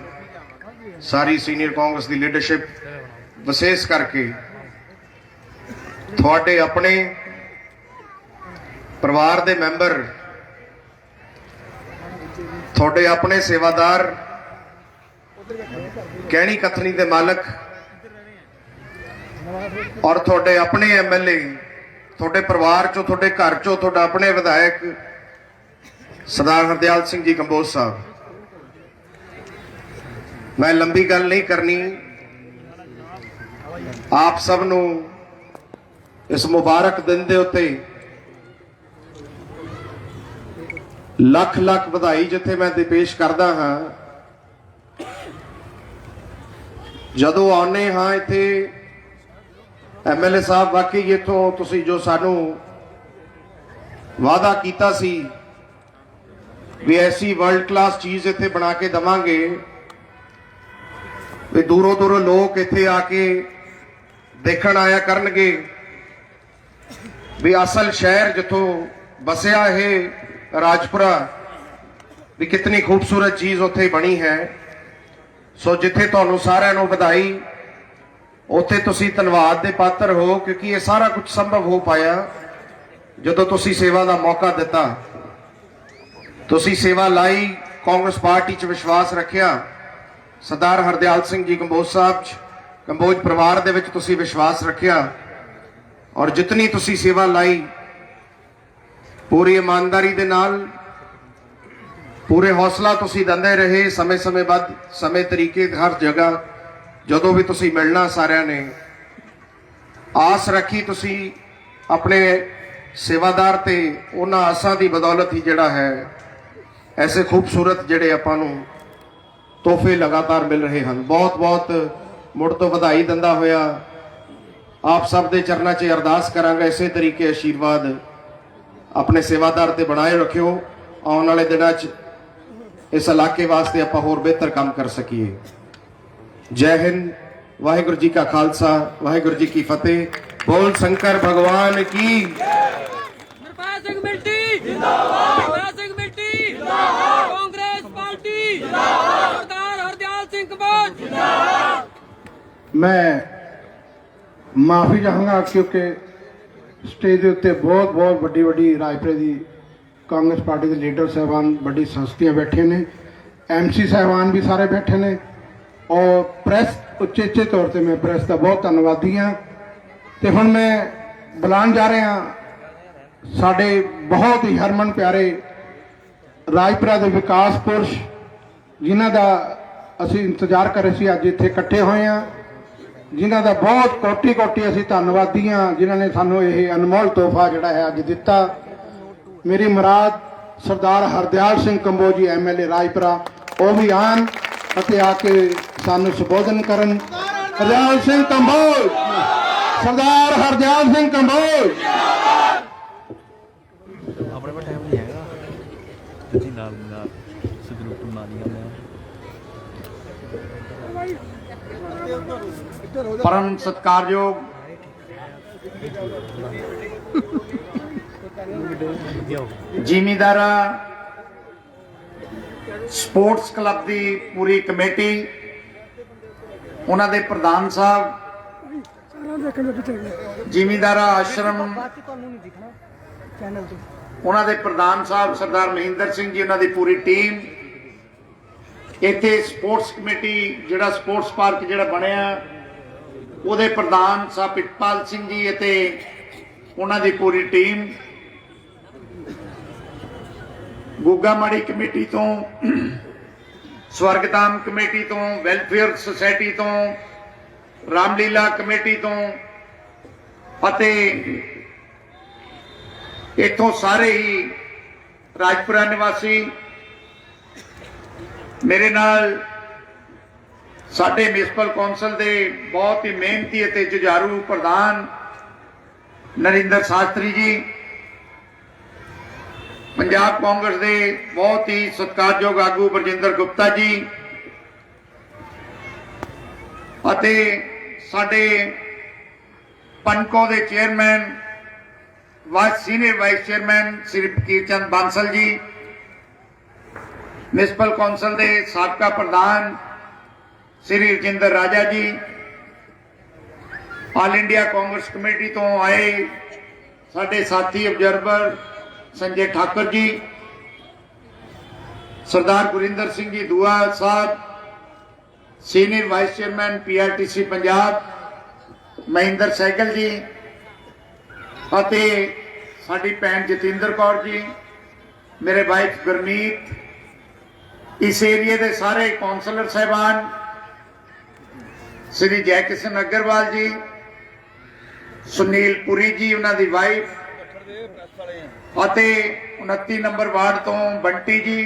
ਸਾਰੀ ਸੀਨੀਅਰ ਕਾਂਗਰਸ ਦੀ ਲੀਡਰਸ਼ਿਪ, ਵਿਸ਼ੇਸ਼ ਕਰਕੇ ਤੁਹਾਡੇ ਆਪਣੇ ਪਰਿਵਾਰ ਦੇ ਮੈਂਬਰ, ਤੁਹਾਡੇ ਆਪਣੇ ਸੇਵਾਦਾਰ, ਕਹਿਣੀ ਕਥਨੀ ਦੇ ਮਾਲਕ ਔਰ ਤੁਹਾਡੇ ਆਪਣੇ ਐਮਐਲਏ, ਤੁਹਾਡੇ ਪਰਿਵਾਰ ਚੋਂ, ਤੁਹਾਡੇ ਘਰ ਚੋਂ ਤੁਹਾਡਾ ਆਪਣੇ ਵਿਧਾਇਕ ਸਰਦਾਰ ਹਰਦਿਆਲ ਸਿੰਘ ਜੀ ਕੰਬੋਜ ਸਾਹਿਬ, ਮੈਂ ਲੰਬੀ ਗੱਲ ਨਹੀਂ ਕਰਨੀ। ਆਪ ਸਭ ਨੂੰ ਇਸ ਮੁਬਾਰਕ ਦਿਨ ਦੇ ਉੱਤੇ ਲੱਖ ਲੱਖ ਵਧਾਈ ਜਿੱਥੇ ਮੈਂ ਤੇ ਪੇਸ਼ ਕਰਦਾ ਹਾਂ। ਜਦੋਂ ਆਉਨੇ ਹਾਂ ਇੱਥੇ ਐਮਐਲਏ ਸਾਹਿਬ, ਵਾਕਈ ਇੱਥੋਂ ਤੁਸੀਂ ਜੋ ਸਾਨੂੰ ਵਾਅਦਾ ਕੀਤਾ ਸੀ ਵੀ ਐਸੀ ਵਰਲਡ ਕਲਾਸ ਚੀਜ਼ ਇੱਥੇ ਬਣਾ ਕੇ ਦਵਾਂਗੇ ਵੀ ਦੂਰੋਂ ਦੂਰੋਂ ਲੋਕ ਇੱਥੇ ਆ ਕੇ ਦੇਖਣ ਆਇਆ ਕਰਨਗੇ ਵੀ ਅਸਲ ਸ਼ਹਿਰ ਜਿੱਥੋਂ ਬਸਿਆ ਇਹ ਰਾਜਪੁਰਾ ਵੀ ਕਿਤਨੀ ਖੂਬਸੂਰਤ ਚੀਜ਼ ਉੱਥੇ ਬਣੀ ਹੈ। ਸੋ ਜਿੱਥੇ ਤੁਹਾਨੂੰ ਸਾਰਿਆਂ ਨੂੰ ਵਧਾਈ, ਉੱਥੇ ਤੁਸੀਂ ਧੰਨਵਾਦ ਦੇ ਪਾਤਰ ਹੋ, ਕਿਉਂਕਿ ਇਹ ਸਾਰਾ ਕੁਝ ਸੰਭਵ ਹੋ ਪਾਇਆ ਜਦੋਂ ਤੁਸੀਂ ਸੇਵਾ ਦਾ ਮੌਕਾ ਦਿੱਤਾ, ਤੁਸੀਂ ਸੇਵਾ ਲਾਈ, ਕਾਂਗਰਸ ਪਾਰਟੀ 'ਚ ਵਿਸ਼ਵਾਸ ਰੱਖਿਆ, ਸਰਦਾਰ ਹਰਦਿਆਲ ਸਿੰਘ ਜੀ ਕੰਬੋਜ ਸਾਹਿਬ 'ਚ, ਕੰਬੋਜ ਪਰਿਵਾਰ ਦੇ ਵਿੱਚ ਤੁਸੀਂ ਵਿਸ਼ਵਾਸ ਰੱਖਿਆ। ਔਰ ਜਿਤਨੀ ਤੁਸੀਂ ਸੇਵਾ ਲਾਈ ਪੂਰੀ ਇਮਾਨਦਾਰੀ ਦੇ ਨਾਲ, ਪੂਰੇ ਹੌਸਲਾ ਤੁਸੀਂ ਦਿੰਦੇ ਰਹੇ ਸਮੇਂ ਬਾਅਦ ਸਮੇਂ ਤਰੀਕੇ ਹਰ ਜਗ੍ਹਾ ਜਦੋਂ ਵੀ ਤੁਸੀਂ ਮਿਲਣਾ ਸਾਰਿਆਂ ਨੇ ਆਸ ਰੱਖੀ ਤੁਸੀਂ ਆਪਣੇ ਸੇਵਾਦਾਰ ਤੇ ਉਹਨਾਂ ਆਸਾਂ ਦੀ ਬਦੌਲਤ ਹੀ ਜਿਹੜਾ ਹੈ ਐਸੇ ਖੂਬਸੂਰਤ ਜਿਹੜੇ ਆਪਾਂ ਨੂੰ ਤੋਹਫੇ ਲਗਾਤਾਰ ਮਿਲ ਰਹੇ ਹਨ। ਬਹੁਤ ਬਹੁਤ ਮੁੜ ਤੋਂ ਵਧਾਈ ਦਿੰਦਾ ਹੋਇਆ ਆਪ ਸਭ ਦੇ ਚਰਨਾਂ 'ਚ ਅਰਦਾਸ ਕਰਾਂਗਾ ਇਸੇ ਤਰੀਕੇ ਆਸ਼ੀਰਵਾਦ ਆਪਣੇ ਸੇਵਾਦਾਰ ਤੇ ਬਣਾਏ ਰੱਖਿਓ। ਆਉਣ ਵਾਲੇ ਦਿਨਾਂ 'ਚ ਇਸ ਇਲਾਕੇ ਵਾਸਤੇ ਆਪਾਂ ਹੋਰ ਬਿਹਤਰ ਕੰਮ ਕਰ ਸਕੀਏ। ਜੈ ਹਿੰਦ। ਵਾਹਿਗੁਰੂ ਜੀ ਕਾ ਖਾਲਸਾ ਵਾਹਿਗੁਰੂ ਜੀ ਕੀ ਫਤਿਹ। ਬੋਲ ਸ਼ੰਕਰ ਭਗਵਾਨ ਕੀ। ਨਿਰਭੈ ਸਿੰਘ ਮਿਲਟੀ ਜਿੰਦਾਬਾਦ, ਨਿਰਭੈ ਸਿੰਘ ਮਿਲਟੀ ਜਿੰਦਾਬਾਦ, ਕਾਂਗਰਸ ਪਾਰਟੀ ਜਿੰਦਾਬਾਦ, ਸਰਦਾਰ ਹਰਦਿਆਲ ਸਿੰਘ ਕੰਬੋਜ ਜਿੰਦਾਬਾਦ। मैं माफ़ी चाहूँगा क्योंकि स्टेज के उत्ते बहुत बहुत वड्डी वड्डी राजपुरे की कांग्रेस पार्टी के लीडर साहबान बड़ी हस्तियाँ बैठे ने, MC साहबान भी सारे बैठे ने और प्रैस उचेचे तौर पर मैं प्रैस का बहुत धन्नवादी हाँ। तो हुण मैं बुलान जा रहा साडे बहुत ही हरमन प्यारे राजपुरा के विकास पुरुष जिन्हां दा असीं इंतजार कर रहे सी, अज इत्थे इकट्ठे होए हैं, जिन्हां दा बहुत कोटि कोटि असीं धन्नवादी हाँ जिन्हां ने सानूं यह अनमोल तोहफा जिहड़ा है अज दिता। मेरी मुराद सरदार हरदयाल सिंह कंबोज जी MLA राजपुरा वो भी आन अते आके सानूं संबोधन करन। हरदयाल सिंह कंबोज, सरदार हरदयाल सिंह कंबोज। ਆਪਣੇ ਕੋਲ ਟਾਈਮ ਨਹੀਂ ਹੈਗਾ ਤੁਸੀਂ ਨਾਲ ਸਗਰੂਪ ਮਾਰੀਆਂ ਮੈਂ परम सत्कारयोग ਜ਼ਿਮੀਂਦਾਰਾ स्पोर्ट्स क्लब की पूरी कमेटी, उन्होंने प्रधान साहब, ਜ਼ਿਮੀਂਦਾਰਾ आश्रम उन्होंने प्रधान साहब सरदार महेंद्र सिंह जी, उन्होंने पूरी टीम, इत्थे स्पोर्ट्स कमेटी जिहड़ा स्पोर्ट्स पार्क जिहड़ा बनिया उहदे प्रधान साहब पिटपाल सिंह जी ते उन्हां दी पूरी टीम, गुग्गा माड़ी कमेटी तो, स्वर्गधाम कमेटी तो, वैलफेयर सोसाइटी तो, रामलीला कमेटी तो अते इत्थों सारे ही राजपुरा निवासी मेरे नाल साडे म्यूनसिपल कौंसल दे बहुत ही मेहनती ते जुझारू प्रधान नरिंदर शास्त्री जी, पंजाब कांग्रेस दे बहुत ही सत्कारयोग आगू बरजिंदर गुप्ता जी अते साडे पनको दे chairman senior vice chairman Shri Fakir Chand Bansal ji, municipal council के साबका प्रधान Shri Rajinder Raja ji, all India Congress committee तो आए साडे साथी observer Sanjay Thakur ji, Sardar Gurinder Singh ji Dua Sahab, senior vice chairman PRTC Punjab Mahendra Sehgal ji अते साडी भैन जतिंदर कौर जी, मेरे वाइफ गुरमीत, इस एरिए के सारे कौंसलर साहबान, श्री जय किशन अग्रवाल जी, सुनील पुरी जी उन्होंने वाइफ, 29 नंबर वार्ड तो बंटी जी,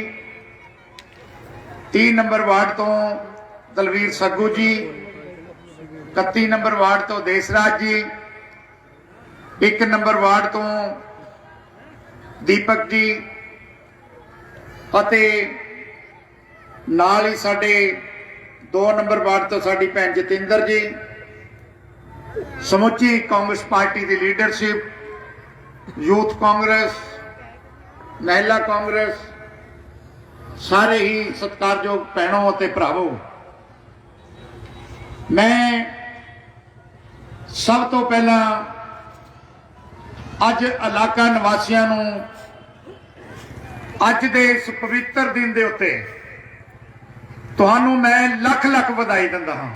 30 नंबर वार्ड तो दलवीर सग्गू जी, 31 नंबर वार्ड तो देसराज जी, 1 नंबर वार्ड तो दीपक जी अते नाल ही साडे 2 नंबर वार्ड तो साडी भैन जतिंदर जी, समुची कांग्रेस पार्टी की लीडरशिप, यूथ कांग्रेस, महिला कांग्रेस, सारे ही सत्कारयोग भैनों ते भरावों, मैं सब तो पहला अज इलाका निवासियों नूं अज दे इस पवित्र दिन दे उत्ते तुहानूं मैं लख लख बधाई दिंदा हां।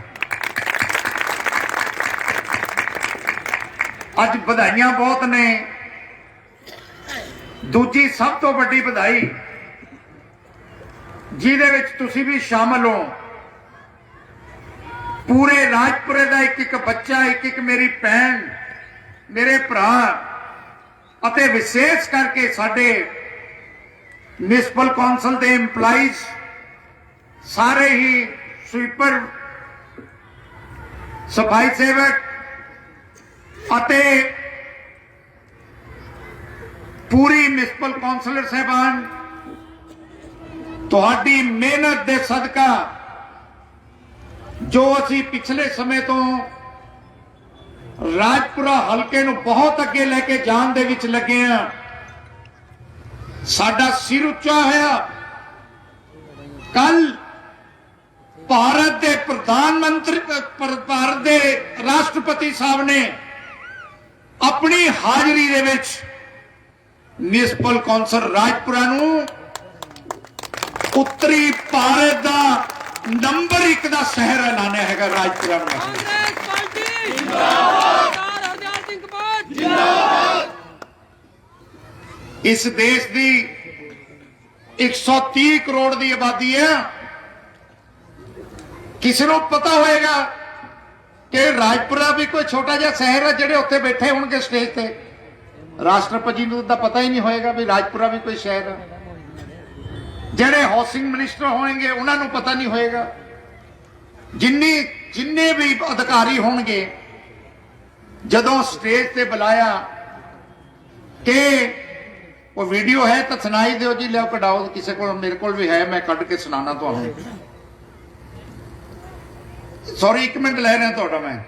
अज बधाइयां बहुत ने, दूजी सब तो वड्डी बधाई ਜਿਹਦੇ ਵਿੱਚ ਤੁਸੀਂ ਵੀ ਸ਼ਾਮਲ ਹੋ। ਪੂਰੇ ਰਾਜਪੁਰੇ ਦਾ ਇੱਕ ਇੱਕ ਬੱਚਾ, ਇੱਕ ਇੱਕ ਮੇਰੀ ਭੈਣ, ਮੇਰੇ ਭਰਾ ਅਤੇ ਵਿਸ਼ੇਸ਼ ਕਰਕੇ ਸਾਡੇ ਮਿਊਨਿਸਪਲ ਕੌਂਸਲ ਦੇ EMPLOYEES, ਸਾਰੇ ਹੀ ਸਵੀਪਰ, ਸਫਾਈ ਸੇਵਕ ਅਤੇ ਪੂਰੀ ਮਿਊਨਿਸਪਲ ਕੌਂਸਲਰ ਸਾਹਿਬਾਨ, ਤੁਹਾਡੀ ਮਿਹਨਤ ਦੇ ਸਦਕਾ ਜੋ ਅਸੀਂ ਪਿਛਲੇ ਸਮੇਂ ਤੋਂ ਰਾਜਪੁਰਾ ਹਲਕੇ ਨੂੰ ਬਹੁਤ ਅੱਗੇ ਲੈ ਕੇ ਜਾਣ ਦੇ ਵਿੱਚ ਲੱਗੇ ਆ, ਸਾਡਾ ਸਿਰ ਉੱਚਾ ਹੋਇਆ। ਕੱਲ ਭਾਰਤ ਦੇ ਪ੍ਰਧਾਨ ਮੰਤਰੀ, ਭਾਰਤ ਦੇ ਰਾਸ਼ਟਰਪਤੀ ਸਾਹਿਬ ਨੇ ਆਪਣੀ ਹਾਜ਼ਰੀ ਦੇ ਵਿੱਚ ਮਿਊਨਿਸਪਲ ਕੌਂਸਲ ਰਾਜਪੁਰਾ ਨੂੰ ਉੱਤਰੀ ਭਾਰਤ ਦਾ ਨੰਬਰ 1 ਦਾ ਸ਼ਹਿਰ ਐਲਾਨਿਆ ਹੈਗਾ। ਰਾਜਪੁਰਾ ਨੂੰ ਕਾਂਗਰਸ ਪਾਰਟੀ ਜਿੰਦਾਬਾਦ, ਸਰਦਾਰ ਹਰਦਿਆਲ ਸਿੰਘ ਕੰਬੋਜ ਜਿੰਦਾਬਾਦ। ਇਸ ਦੇਸ਼ ਦੀ 130 ਕਰੋੜ ਦੀ ਆਬਾਦੀ ਹੈ। ਕਿਸੇ ਨੂੰ ਪਤਾ ਹੋਏਗਾ ਕਿ ਰਾਜਪੁਰਾ ਵੀ ਕੋਈ ਛੋਟਾ ਜਿਹਾ ਸ਼ਹਿਰ ਹੈ? ਜਿਹੜੇ ਉੱਥੇ ਬੈਠੇ ਹੋਣਗੇ ਸਟੇਜ ਤੇ, ਰਾਸ਼ਟਰਪਤੀ ਨੂੰ ਤਾਂ ਪਤਾ ਹੀ ਨਹੀਂ ਹੋਏਗਾ ਵੀ ਰਾਜਪੁਰਾ ਵੀ ਕੋਈ ਸ਼ਹਿਰ ਹੈ। ਜਿਹੜੇ ਹਾਊਸਿੰਗ ਮਿਨਿਸਟਰ ਹੋਣਗੇ ਉਹਨਾਂ ਨੂੰ ਪਤਾ ਨਹੀਂ ਹੋਏਗਾ। ਜਿੰਨੇ ਵੀ ਅਧਿਕਾਰੀ ਹੋਣਗੇ, ਜਦੋਂ ਸਟੇਜ ਤੇ ਬੁਲਾਇਆ ਕਿ ਉਹ ਵੀਡੀਓ ਹੈ ਤਾਂ ਸੁਣਾਈ ਦਿਓ ਜੀ, ਲਿਆਓ ਕਢਾਓ। ਕਿਸੇ ਕੋਲ, ਮੇਰੇ ਕੋਲ ਵੀ ਹੈ, ਮੈਂ ਕੱਢ ਕੇ ਸੁਣਾਣਾ ਤੁਹਾਨੂੰ। ਸੌਰੀ, 1 ਮਿੰਟ ਲੈ ਰਿਹਾ ਤੁਹਾਡਾ ਮੈਂ।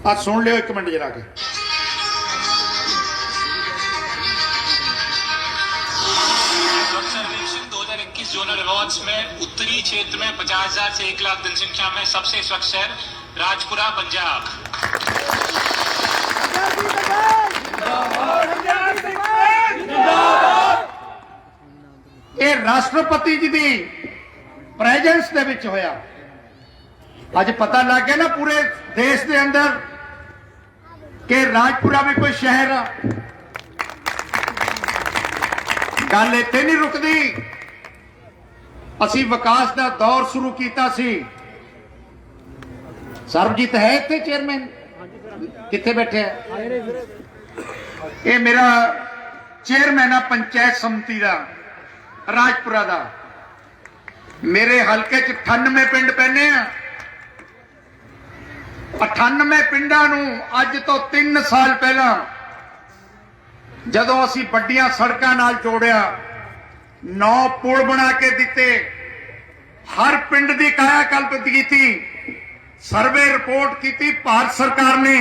आज सुन लियो 1 मिनट जरा के। सर्वेक्षण 2021 जोनल अवार्ड्स में उत्तरी क्षेत्र में 50,000 से 1 लाख जनसंख्या में सबसे स्वच्छ शहर राजपुरा पंजाब। ये राष्ट्रपति जी की प्रेजेंस दे विच होया। अज पता लग गया ना पूरे देश के अंदर कि राजपुरा भी कोई शहर आ। गल इत्थे नहीं रुकदी। असी विकास का दौर शुरू किया सी। सरबजीत है इत्थे चेयरमैन? कित्थे बैठे है? ये मेरा चेयरमैन आ पंचायत समिति का राजपुरा का। मेरे हल्के च 98 पिंड पैने आ। 98 पिंडां नूं अज तो 3 साल पहला जदों असी बड़ियां सड़कां नाल जोड़िया, 9 पुल बना के दिते, हर पिंड की कायाकल्प की, सर्वे रिपोर्ट की। भारत सरकार ने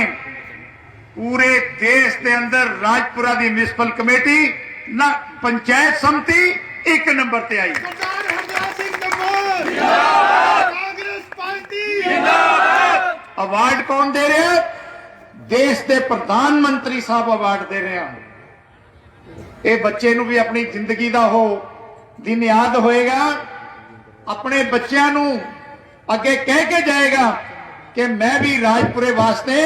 पूरे देश के अंदर राजपुरा की म्युनिसिपल कमेटी ना पंचायत समिति 1 नंबर ते आई। सरदार हरदयाल सिंह कंबोज जिंदाबाद, कांग्रेस पार्टी जिंदाबाद। अवार्ड कौन दे रहे हैं? देश के प्रधानमंत्री साहब अवार्ड दे रहे हैं। ये बच्चे नूं भी अपनी जिंदगी का हो दिन याद होएगा। अपने बच्चों नूं अगे कह के जाएगा कि मैं भी राजपुरे वास्ते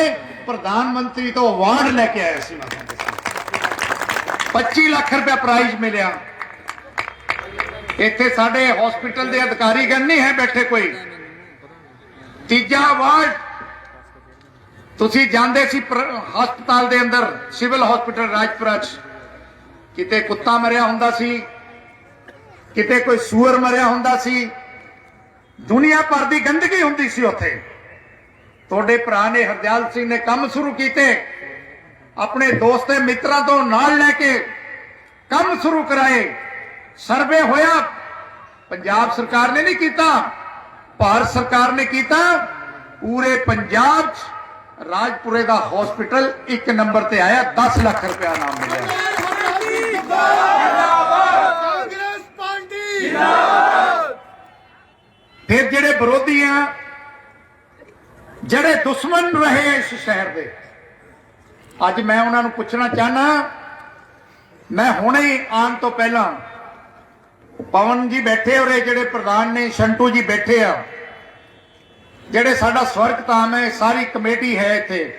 प्रधानमंत्री तो अवार्ड लेके आया सी। 25 लाख रुपया प्राइज मिलिया। इत्थे साडे हॉस्पिटल के अधिकारी गण नहीं है बैठे कोई। तीजा अवार्ड तुसी जानदे सी हस्पताल दे अंदर, सिविल हॉस्पिटल राजपुरा च किते कुत्ता मरिया हुंदा सी, किते कोई सूअर मरिया हुंदा सी, दुनिया भर दी गंदगी हुंदी सी उत्थे। तुहाडे भरा ने हरदयाल सिंह ने काम शुरू कीते, अपने दोस्ते मित्रां तो नाल लैके काम शुरू कराए। सर्वे होया, पंजाब सरकार ने नहीं कीता, भारत सरकार ने कीता। पूरे पंजाब राजपुरे का हॉस्पिटल 1 नंबर ते आया। 10 लाख रुपया नाम मिला। कांग्रेस पार्टी जिंदाबाद। फिर जेडे विरोधी हैं, जेडे दुश्मन रहे इस शहर के, अज मैं उन्होंने पूछना चाहना। मैं हुणे ही आने तो पहला पवन जी बैठे और जेडे प्रधान ने शंटू जी बैठे आ, ਜਿਹੜੇ ਸਾਡਾ ਸਵਰਗਧਾਮ ਹੈ, ਸਾਰੀ ਕਮੇਟੀ ਹੈ ਇੱਥੇ।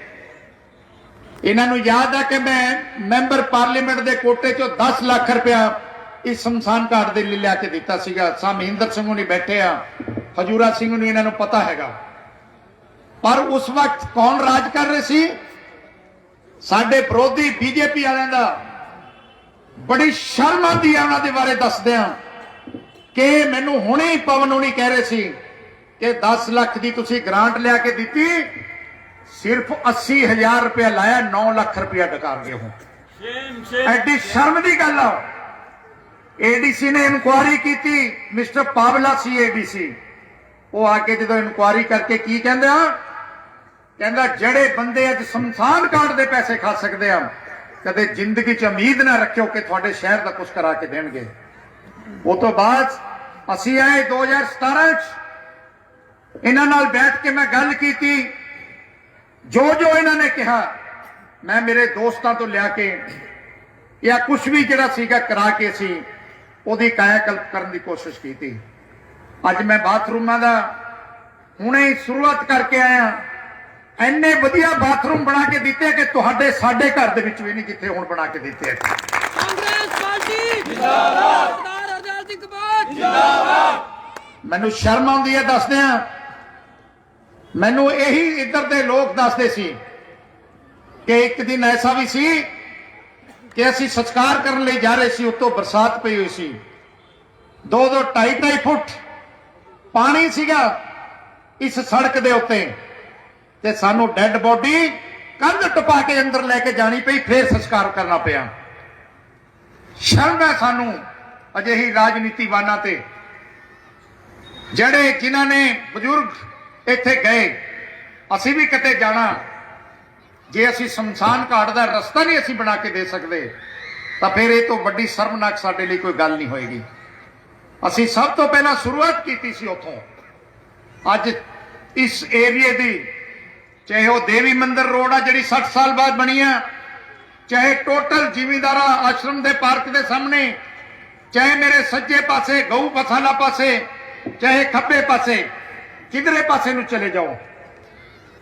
ਇਹਨਾਂ ਨੂੰ ਯਾਦ ਹੈ ਕਿ ਮੈਂ ਮੈਂਬਰ ਪਾਰਲੀਮੈਂਟ ਦੇ ਕੋਟੇ ਚੋਂ 10 ਲੱਖ ਰੁਪਇਆ ਇਸ ਸ਼ਮਸ਼ਾਨ ਘਾਟ ਦੇ ਲਈ ਲਿਆ ਕੇ ਦਿੱਤਾ ਸੀਗਾ। ਮਹਿੰਦਰ ਸਿੰਘ ਹੁਣੀ ਬੈਠੇ ਆ, ਹਜੂਰਾ ਸਿੰਘ ਨੂੰ ਇਹਨਾਂ ਨੂੰ ਪਤਾ ਹੈਗਾ। ਪਰ ਉਸ ਵਕਤ ਕੌਣ ਰਾਜ ਕਰ ਰਹੇ ਸੀ? ਸਾਡੇ ਵਿਰੋਧੀ ਬੀਜੇਪੀ ਵਾਲਿਆਂ ਦਾ। ਬੜੀ ਸ਼ਰਮ ਆਉਂਦੀ ਹੈ ਉਹਨਾਂ ਦੇ ਬਾਰੇ ਦੱਸਦਿਆਂ ਕਿ ਮੈਨੂੰ ਹੁਣੇ ਹੀ ਪਵਨ ਹੁਣੀ ਕਹਿ ਰਹੇ ਸੀ ਕਿ 10 ਲੱਖ ਦੀ ਤੁਸੀਂ ਗ੍ਰਾਂਟ ਲਿਆ ਕੇ ਦਿੱਤੀ, ਸਿਰਫ 80,000 ਰੁਪਇਆ ਲਾਇਆ, 9 ਲੱਖ ਰੁਪਇਆ ਡਕਾਰ ਗਏ ਹੋ। ਐਡੀ ਸ਼ਰਮ ਦੀ ਗੱਲ ਆ। ਏਡੀਸੀ ਨੇ ਇਨਕੁਆਇਰੀ ਕੀਤੀ, ਮਿਸਟਰ ਪਾਵਲਾ ਸੀ ਏਡੀਸੀ। ਉਹ ਆ ਕੇ ਜਦੋਂ ਇਨਕੁਆਇਰੀ ਕਰਕੇ ਕੀ ਕਹਿੰਦਾ, ਕਹਿੰਦਾ ਜਿਹੜੇ ਬੰਦੇ ਅੱਜ ਸ਼ਮਸ਼ਾਨ ਘਾਟ ਦੇ ਪੈਸੇ ਖਾ ਸਕਦੇ ਆ, ਕਦੇ ਜ਼ਿੰਦਗੀ 'ਚ ਉਮੀਦ ਨਾ ਰੱਖਿਓ ਕਿ ਤੁਹਾਡੇ ਸ਼ਹਿਰ ਦਾ ਕੁਝ ਕਰਾ ਕੇ ਦੇਣਗੇ। ਉਹ ਤੋਂ ਬਾਅਦ ਅਸੀਂ ਆਏ 2017 'ਚ, ਇਹਨਾਂ ਨਾਲ ਬੈਠ ਕੇ ਮੈਂ ਗੱਲ ਕੀਤੀ। ਜੋ ਇਹਨਾਂ ਨੇ ਕਿਹਾ ਮੈਂ ਮੇਰੇ ਦੋਸਤਾਂ ਤੋਂ ਲਿਆ ਕੇ ਜਾਂ ਕੁਝ ਵੀ ਜਿਹੜਾ ਸੀਗਾ ਕਰਾ ਕੇ ਸੀ ਉਹਦੀ ਕਾਇਆਕਲਪ ਕਰਨ ਦੀ ਕੋਸ਼ਿਸ਼ ਕੀਤੀ। ਅੱਜ ਮੈਂ ਬਾਥਰੂਮਾਂ ਦਾ ਹੁਣੇ ਹੀ ਸ਼ੁਰੂਆਤ ਕਰਕੇ ਆਇਆ। ਇੰਨੇ ਵਧੀਆ ਬਾਥਰੂਮ ਬਣਾ ਕੇ ਦਿੱਤੇ ਕਿ ਤੁਹਾਡੇ ਸਾਡੇ ਘਰ ਦੇ ਵਿੱਚ ਵੀ ਨਹੀਂ ਜਿੱਥੇ ਹੁਣ ਬਣਾ ਕੇ ਦਿੱਤੇ। ਕਾਂਗਰਸ ਪਾਰਟੀ ਜਿੰਦਾਬਾਦ, ਸਰਦਾਰ ਹਰਦਿਆਲ ਸਿੰਘ ਕਪੂਰ ਜਿੰਦਾਬਾਦ। ਮੈਨੂੰ ਸ਼ਰਮ ਆਉਂਦੀ ਹੈ ਦੱਸਦਿਆਂ। ਮੈਨੂੰ ਇਹੀ ਇੱਧਰ ਦੇ ਲੋਕ ਦੱਸਦੇ ਸੀ ਕਿ ਇੱਕ ਦਿਨ ਐਸਾ ਵੀ ਸੀ ਕਿ ਅਸੀਂ ਸੰਸਕਾਰ ਕਰਨ ਲਈ ਜਾ ਰਹੇ ਸੀ, ਉੱਤੋਂ ਬਰਸਾਤ ਪਈ ਹੋਈ ਸੀ, 2-2, 2.5 ਫੁੱਟ ਪਾਣੀ ਸੀਗਾ ਇਸ ਸੜਕ ਦੇ ਉੱਤੇ, ਤੇ ਸਾਨੂੰ ਡੈੱਡ ਬੋਡੀ ਕੰਧ ਟਪਾ ਕੇ ਅੰਦਰ ਲੈ ਕੇ ਜਾਣੀ ਪਈ, ਫੇਰ ਸੰਸਕਾਰ ਕਰਨਾ ਪਿਆ। ਸ਼ਰਮ ਹੈ ਸਾਨੂੰ ਅਜਿਹੀ ਰਾਜਨੀਤੀਵਾਨਾਂ ਤੇ, ਜਿਹੜੇ ਜਿਨ੍ਹਾਂ ਨੇ ਬਜ਼ੁਰਗ ਇੱਥੇ ਗਏ। ਅਸੀਂ ਵੀ ਕਿਤੇ ਜਾਣਾ, ਜੇ ਅਸੀਂ ਸ਼ਮਸ਼ਾਨ ਘਾਟ ਦਾ ਰਸਤਾ ਨਹੀਂ ਅਸੀਂ ਬਣਾ ਕੇ ਦੇ ਸਕਦੇ ਤਾਂ ਫਿਰ ਇਹ ਤੋਂ ਵੱਡੀ ਸ਼ਰਮਨਾਕ ਸਾਡੇ ਲਈ ਕੋਈ ਗੱਲ ਨਹੀਂ ਹੋਏਗੀ। ਅਸੀਂ ਸਭ ਤੋਂ ਪਹਿਲਾਂ ਸ਼ੁਰੂਆਤ ਕੀਤੀ ਸੀ ਉੱਥੋਂ। ਅੱਜ ਇਸ ਏਰੀਏ ਦੀ, ਚਾਹੇ ਉਹ ਦੇਵੀ ਮੰਦਿਰ ਰੋਡ ਆ ਜਿਹੜੀ 60 ਸਾਲ ਬਾਅਦ ਬਣੀ ਆ, ਚਾਹੇ ਟੋਟਲ ਜ਼ਿਮੀਂਦਾਰਾ ਆਸ਼ਰਮ ਦੇ ਪਾਰਕ ਦੇ ਸਾਹਮਣੇ, ਚਾਹੇ ਮੇਰੇ ਸੱਜੇ ਪਾਸੇ ਗਊ ਪਥਾਲਾ ਪਾਸੇ, ਚਾਹੇ ਖੱਬੇ ਪਾਸੇ, ਕਿਧਰੇ ਪਾਸੇ ਨੂੰ ਚਲੇ ਜਾਓ,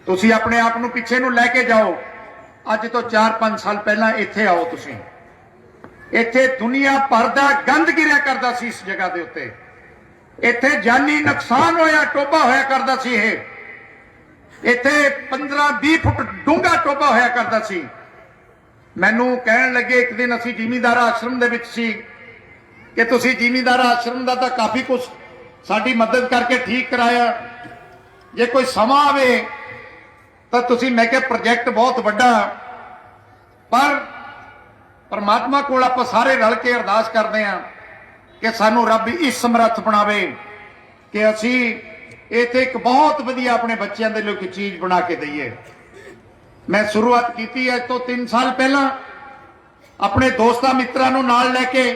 ਤੁਸੀਂ ਆਪਣੇ ਆਪ ਨੂੰ ਪਿੱਛੇ ਨੂੰ ਲੈ ਕੇ ਜਾਓ। ਅੱਜ ਤੋਂ 4-5 ਸਾਲ ਪਹਿਲਾਂ ਇੱਥੇ ਆਓ ਤੁਸੀਂ। ਇੱਥੇ ਦੁਨੀਆ ਭਰ ਦਾ ਗੰਦ ਗਿਰਿਆ ਕਰਦਾ ਸੀ ਇਸ ਜਗ੍ਹਾ ਦੇ ਉੱਤੇ। ਇੱਥੇ ਜਾਨੀ ਨੁਕਸਾਨ ਹੋਇਆ, ਟੋਬਾ ਹੋਇਆ ਕਰਦਾ ਸੀ। ਇਹ ਇੱਥੇ 15-20 ਫੁੱਟ ਡੂੰਘਾ ਟੋਬਾ ਹੋਇਆ ਕਰਦਾ ਸੀ। ਮੈਨੂੰ ਕਹਿਣ ਲੱਗੇ ਇੱਕ ਦਿਨ, ਅਸੀਂ ਜ਼ਿਮੀਂਦਾਰਾ ਆਸ਼ਰਮ ਦੇ ਵਿੱਚ ਸੀ, ਕਿ ਤੁਸੀਂ ਜ਼ਿਮੀਂਦਾਰਾ ਆਸ਼ਰਮ ਦਾ ਤਾਂ ਕਾਫੀ ਕੁਝ ਸਾਡੀ ਮਦਦ ਕਰਕੇ ਠੀਕ ਕਰਾਇਆ, ਜੇ ਕੋਈ ਸਮਾਂ ਆਵੇ ਤਾਂ ਤੁਸੀਂ, ਮੈਂ ਕਿਹਾ ਪ੍ਰੋਜੈਕਟ ਬਹੁਤ ਵੱਡਾ, ਪਰ ਪਰਮਾਤਮਾ ਕੋਲ ਆਪਾਂ ਸਾਰੇ ਰਲ ਕੇ ਅਰਦਾਸ ਕਰਦੇ ਹਾਂ ਕਿ ਸਾਨੂੰ ਰੱਬ ਇਸ ਸਮਰੱਥ ਬਣਾਵੇ ਕਿ ਅਸੀਂ ਇੱਥੇ ਇੱਕ ਬਹੁਤ ਵਧੀਆ ਆਪਣੇ ਬੱਚਿਆਂ ਦੇ ਲਈ ਇੱਕ ਚੀਜ਼ ਬਣਾ ਕੇ ਦਈਏ। ਮੈਂ ਸ਼ੁਰੂਆਤ ਕੀਤੀ ਅੱਜ ਤੋਂ 3 ਸਾਲ ਪਹਿਲਾਂ ਆਪਣੇ ਦੋਸਤਾਂ ਮਿੱਤਰਾਂ ਨੂੰ ਨਾਲ ਲੈ ਕੇ।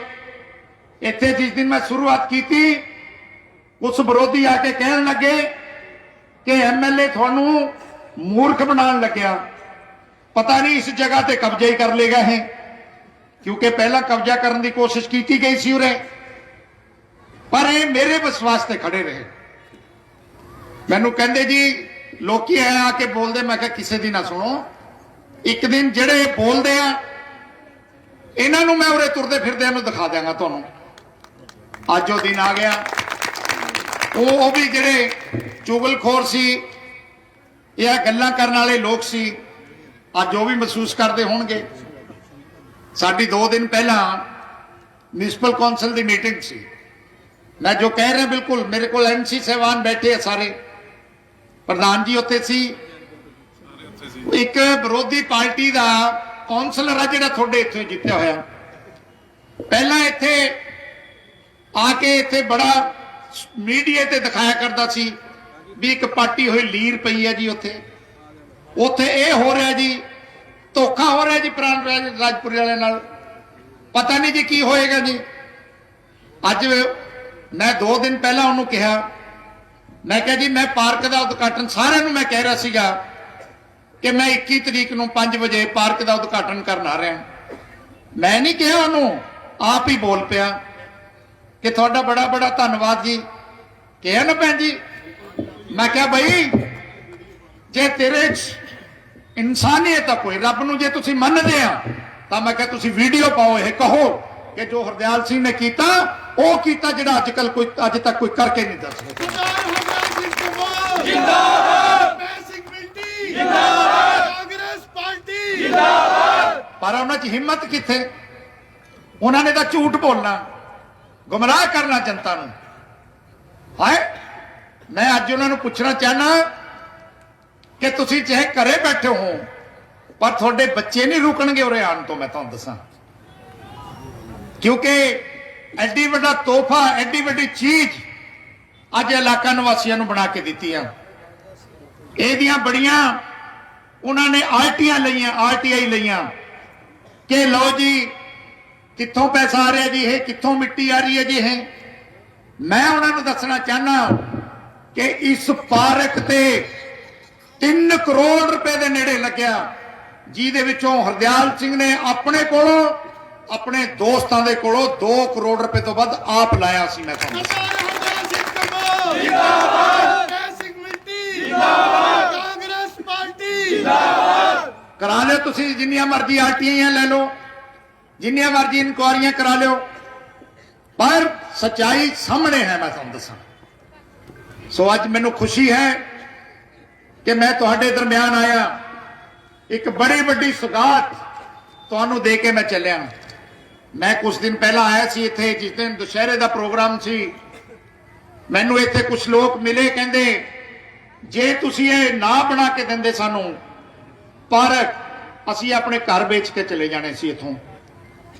ਇੱਥੇ ਜਿਸ ਦਿਨ ਮੈਂ ਸ਼ੁਰੂਆਤ ਕੀਤੀ, ਉਸ ਵਿਰੋਧੀ ਆ ਕੇ ਕਹਿਣ ਲੱਗੇ ਕਿ ਐਮਐਲਏ ਤੁਹਾਨੂੰ ਮੂਰਖ ਬਣਾਉਣ ਲੱਗਿਆ, ਪਤਾ ਨਹੀਂ ਇਸ ਜਗ੍ਹਾ ਤੇ ਕਬਜ਼ਾ ਹੀ ਕਰ ਲੇਗਾ ਇਹ, ਕਿਉਂਕਿ ਪਹਿਲਾਂ ਕਬਜ਼ਾ ਕਰਨ ਦੀ ਕੋਸ਼ਿਸ਼ ਕੀਤੀ ਗਈ ਸੀ ਉਰੇ, ਪਰ ਇਹ ਮੇਰੇ ਵਿਸ਼ਵਾਸ ਤੇ ਖੜੇ ਰਹੇ। ਮੈਨੂੰ ਕਹਿੰਦੇ ਜੀ ਲੋਕੀ ਆ ਕੇ ਬੋਲਦੇ, ਮੈਂ ਕਿਹਾ ਕਿਸੇ ਦੀ ਨਾ ਸੁਣੋ। ਇੱਕ ਦਿਨ ਜਿਹੜੇ ਬੋਲਦੇ ਆ ਇਹਨਾਂ ਨੂੰ ਮੈਂ ਉਰੇ ਤੁਰਦੇ ਫਿਰਦਿਆਂ ਨੂੰ ਦਿਖਾ ਦਿਆਂਗਾ ਤੁਹਾਨੂੰ। ਅੱਜ ਉਹ ਦਿਨ ਆ ਗਿਆ। ਉਹ ਵੀ ਜਿਹੜੇ ਚੁਗਲਖੋਰ ਸੀ, ਇਹ ਗੱਲਾਂ ਕਰਨ ਵਾਲੇ ਲੋਕ ਸੀ, ਅੱਜ ਉਹ ਵੀ ਮਹਿਸੂਸ ਕਰਦੇ ਹੋਣਗੇ। ਸਾਡੀ 2 ਦਿਨ ਪਹਿਲਾਂ ਮਿਊਨਿਸਪਲ ਕੌਂਸਲ ਦੀ ਮੀਟਿੰਗ ਸੀ। ਮੈਂ ਜੋ ਕਹਿ ਰਿਹਾ ਬਿਲਕੁਲ, ਮੇਰੇ ਕੋਲ ਐਮਸੀ ਸਾਹਿਬਾਨ ਬੈਠੇ ਆ ਸਾਰੇ, ਪ੍ਰਧਾਨ ਜੀ ਉੱਥੇ ਸੀ, ਇੱਕ ਵਿਰੋਧੀ ਪਾਰਟੀ ਦਾ ਕੌਂਸਲਰ ਆ ਜਿਹੜਾ ਤੁਹਾਡੇ ਇੱਥੇ ਜਿੱਤਿਆ ਹੋਇਆ। ਪਹਿਲਾਂ ਇੱਥੇ ਆ ਕੇ ਇੱਥੇ ਬੜਾ ਮੀਡੀਆ ਤੇ ਦਿਖਾਇਆ ਕਰਦਾ ਸੀ ਵੀ ਇੱਕ ਪਾਰਟੀ ਹੋਈ ਲੀਰ ਪਈ ਹੈ ਜੀ ਉੱਥੇ ਇਹ ਹੋ ਰਿਹਾ ਜੀ, ਧੋਖਾ ਹੋ ਰਿਹਾ ਜੀ ਪ੍ਰਾਣ ਰਾਜਪੁਰੀ ਵਾਲਿਆਂ ਨਾਲ, ਪਤਾ ਨਹੀਂ ਜੀ ਕੀ ਹੋਏਗਾ ਜੀ। ਅੱਜ ਮੈਂ 2 ਦਿਨ ਪਹਿਲਾਂ ਉਹਨੂੰ ਕਿਹਾ, ਮੈਂ ਕਿਹਾ ਜੀ ਮੈਂ ਪਾਰਕ ਦਾ ਉਦਘਾਟਨ, ਸਾਰਿਆਂ ਨੂੰ ਮੈਂ ਕਹਿ ਰਿਹਾ ਸੀਗਾ ਕਿ ਮੈਂ 21 ਤਰੀਕ ਨੂੰ 5 ਵਜੇ ਪਾਰਕ ਦਾ ਉਦਘਾਟਨ ਕਰਨ ਆ ਰਿਹਾ। ਮੈਂ ਨਹੀਂ ਕਿਹਾ ਉਹਨੂੰ, ਆਪ ਹੀ ਬੋਲ ਪਿਆ ਕਿ ਤੁਹਾਡਾ ਬੜਾ ਬੜਾ ਧੰਨਵਾਦ ਜੀ। ਕਿਹਾ ਨਾ ਭੈਣ ਜੀ, मैं क्या भाई जे तेरे इंसानियत है कोई रब नूं जे तुसीं मनदे आ तां मैं क्या तुसीं वीडियो पाओ ये कहो कि जो हरदयाल सिंह ने कीता ਉਹ ਕੀਤਾ ਜਿਹੜਾ ਅੱਜਕੱਲ ਕੋਈ ਅੱਜ ਤੱਕ ਕੋਈ ਕਰਕੇ ਨਹੀਂ ਦੱਸ ਸਕਦਾ। जिंदाबाद सिंह मिल्टी जिंदाबाद कांग्रेस पार्टी जिंदाबाद ਪਰ ਉਹਨਾਂ 'ਚ ਹਿੰਮਤ ਕਿੱਥੇ? ਉਹਨਾਂ ਨੇ ਤਾਂ ਝੂਠ ਬੋਲਣਾ, ਗੁੰਮਰਾਹ ਕਰਨਾ ਜਨਤਾ ਨੂੰ। ਹਾਏ ਮੈਂ ਅੱਜ ਉਹਨਾਂ ਨੂੰ ਪੁੱਛਣਾ ਚਾਹਨਾ ਕਿ ਤੁਸੀਂ ਚਾਹੇ ਘਰੇ ਬੈਠੇ ਹੋ ਪਰ ਤੁਹਾਡੇ ਬੱਚੇ ਨਹੀਂ ਰੁਕਣਗੇ ਉਰੇ ਆਉਣ ਤੋਂ, ਮੈਂ ਤੁਹਾਨੂੰ ਦੱਸਾਂ। ਕਿਉਂਕਿ ਐਡੀ ਵੱਡਾ ਤੋਹਫਾ, ਐਡੀ ਵੱਡੀ ਚੀਜ਼ ਅੱਜ ਇਲਾਕਾ ਨਿਵਾਸੀਆਂ ਨੂੰ ਬਣਾ ਕੇ ਦਿੱਤੀ ਆ। ਇਹਦੀਆਂ ਬੜੀਆਂ ਉਹਨਾਂ ਨੇ ਆਰਟੀਆਈ ਲਈਆਂ ਕਿ ਲਓ ਜੀ ਕਿੱਥੋਂ ਪੈਸਾ ਆ ਰਿਹਾ ਜੀ, ਇਹ ਕਿੱਥੋਂ ਮਿੱਟੀ ਆ ਰਹੀ ਹੈ ਜੀ। ਇਹ ਮੈਂ ਉਹਨਾਂ ਨੂੰ ਦੱਸਣਾ ਚਾਹਨਾ ਕਿ ਇਸ ਪਾਰਕ ਤੇ 3 ਕਰੋੜ ਰੁਪਏ ਦੇ ਨੇੜੇ ਲੱਗਿਆ, ਜਿਹਦੇ ਵਿੱਚੋਂ ਹਰਦਿਆਲ ਸਿੰਘ ਨੇ ਆਪਣੇ ਕੋਲੋਂ ਆਪਣੇ ਦੋਸਤਾਂ ਦੇ ਕੋਲੋਂ 2 ਕਰੋੜ ਰੁਪਏ ਤੋਂ ਵੱਧ ਆਪ ਲਾਇਆ ਸੀ। ਮੈਂ ਤੁਹਾਨੂੰ सिंह मिल्टी जिंदाबाद कांग्रेस पार्टी जिंदाबाद करा लो, तुसी जिन्नियां मर्जी आरटीआई ले लो, जिन्नियां मर्जी इंक्वायरियां करा लो, पर सच्चाई सामने है। मैं तुहानू दसां सो अज मैनू खुशी है कि मैं तुहाडे दरम्यान आया, एक बड़ी वड्डी सौगात तुहानू दे के मैं चलिया। मैं कुछ दिन पहला आया सी इत्थे, जिस दिन दुशहरे का प्रोग्राम सी। मैनू इत्थे कुछ लोग मिले, कहंदे जे तुसी ये ना बना के दिंदे सानू पर असी अपने घर बेच के चले जाने सी इथों।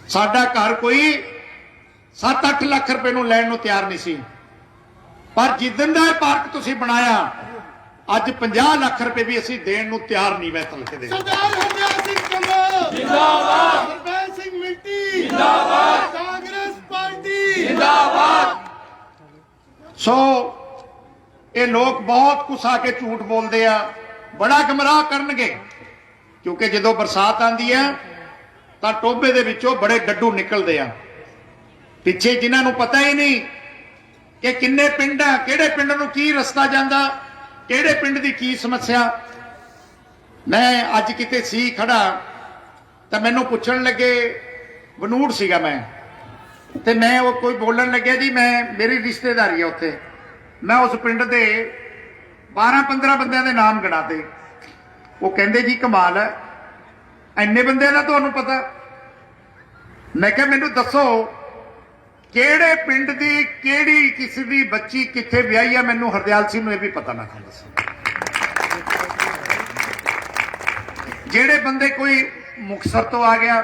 साडा घर कोई 7-8 लाख रुपए नू लैण नू तैयार नहीं सी, पर जिदन दा पार्क तुसी बनाया अज 50 लाख रुपए भी असी देण नू तैयार नहीं। मैं तलके दे सरदार हरदयाल सिंह कमल जिंदाबाद हरदयाल सिंह मिल्टी जिंदाबाद कांग्रेस पार्टी जिंदाबाद। सो ये लोग बहुत कुछ आके झूठ बोलते आ, बड़ा गुमराह करनगे। क्योंकि जो बरसात आती है तो टोबे दे विचों बड़े डड्डू निकलते आ, पिछे जिन्हां नूं पता ही नहीं कि किन्ने पिंड आ, किहड़े पिंड नूं की रस्ता जांदा, किहड़े पिंड दी की समस्या। मैं अज किते सी खड़ा तो मैनूं पुछण लगे, बनूड़ सीगा मैं, ते मैं वो कोई बोलन लगे जी मैं मेरी रिश्तेदारी है उत्थे, मैं उस पिंड दे 12-15 बंदियां दे नाम गिनाते। वो कहंदे जी कमाल है, इन्ने बंदियां दा तुहानूं पता। मैं कहा मैनूं दसो किहड़े पिंड दी किहड़ी किसी दी बच्ची कित्थे विआही है, मैनूं हरदयाल सिंह नूं इह भी पता ना था। दसो ਜਿਹੜੇ ਬੰਦੇ ਕੋਈ ਮੁਕਤਸਰ ਤੋਂ ਆ ਗਿਆ,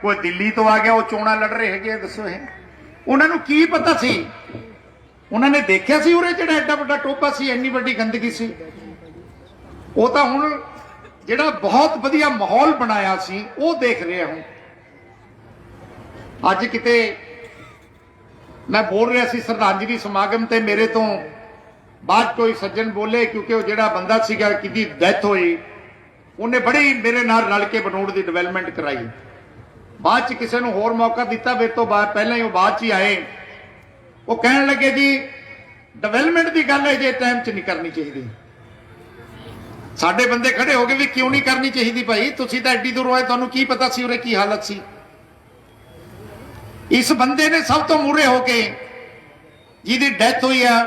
ਕੋਈ ਦਿੱਲੀ ਤੋਂ ਆ ਗਿਆ, ਉਹ ਚੋਣਾਂ ਲੜ ਰਹੇ ਹੈਗੇ, ਦੱਸੋ ਇਹ ਉਹਨਾਂ ਨੂੰ ਕੀ ਪਤਾ ਸੀ? ਉਹਨਾਂ ਨੇ ਦੇਖਿਆ ਸੀ ਉਰੇ ਜਿਹੜਾ ਐਡਾ ਵੱਡਾ ਟੋਪਾ ਸੀ, ਇੰਨੀ ਵੱਡੀ ਗੰਦਗੀ ਸੀ। ਉਹ ਤਾਂ ਹੁਣ ਜਿਹੜਾ ਬਹੁਤ ਵਧੀਆ ਮਾਹੌਲ ਬਣਾਇਆ ਸੀ ਉਹ ਦੇਖ ਰਹੇ ਹਾਂ। ਅੱਜ ਕਿਤੇ ਮੈਂ ਬੋਲ ਰਿਹਾ ਸੀ ਸ਼ਰਧਾਂਜਲੀ ਸਮਾਗਮ ਤੇ, ਮੇਰੇ ਤੋਂ ਬਾਅਦ ਕੋਈ ਸੱਜਣ ਬੋਲੇ, ਕਿਉਂਕਿ ਉਹ ਜਿਹੜਾ ਬੰਦਾ ਸੀਗਾ ਕਿਹਦੀ ਡੈਥ ਹੋਈ, ਉਹਨੇ ਬੜੀ ਮੇਰੇ ਨਾਲ ਰਲ ਕੇ ਬਨੂੜ ਦੀ ਡਿਵੈਲਪਮੈਂਟ ਕਰਾਈ। ਬਾਅਦ ਚ ਕਿਸੇ ਨੂੰ ਹੋਰ ਮੌਕਾ ਦਿੱਤਾ, ਮੇਰੇ ਤੋਂ ਬਾਅਦ ਪਹਿਲਾਂ ਹੀ ਉਹ ਬਾਅਦ ਚ ਹੀ ਆਏ। ਉਹ ਕਹਿਣ ਲੱਗੇ ਜੀ ਡਿਵੈਲਪਮੈਂਟ ਦੀ ਗੱਲ ਹੈ ਜੇ ਟਾਈਮ ਚ ਨਹੀਂ ਕਰਨੀ ਚਾਹੀਦੀ। ਸਾਡੇ ਬੰਦੇ ਖੜੇ ਹੋ ਗਏ ਵੀ ਕਿਉਂ ਨਹੀਂ ਕਰਨੀ ਚਾਹੀਦੀ ਭਾਈ, ਤੁਸੀਂ ਤਾਂ ਐਡੀ ਦੂਰੋਂ ਆਏ, ਤੁਹਾਨੂੰ ਕੀ ਪਤਾ ਸੀ ਉਰੇ ਕੀ ਹਾਲਤ ਸੀ। ਇਸ ਬੰਦੇ ਨੇ ਸਭ ਤੋਂ ਮੂਹਰੇ ਹੋ ਕੇ, ਜਿਹਦੀ ਡੈਥ ਹੋਈ ਆ,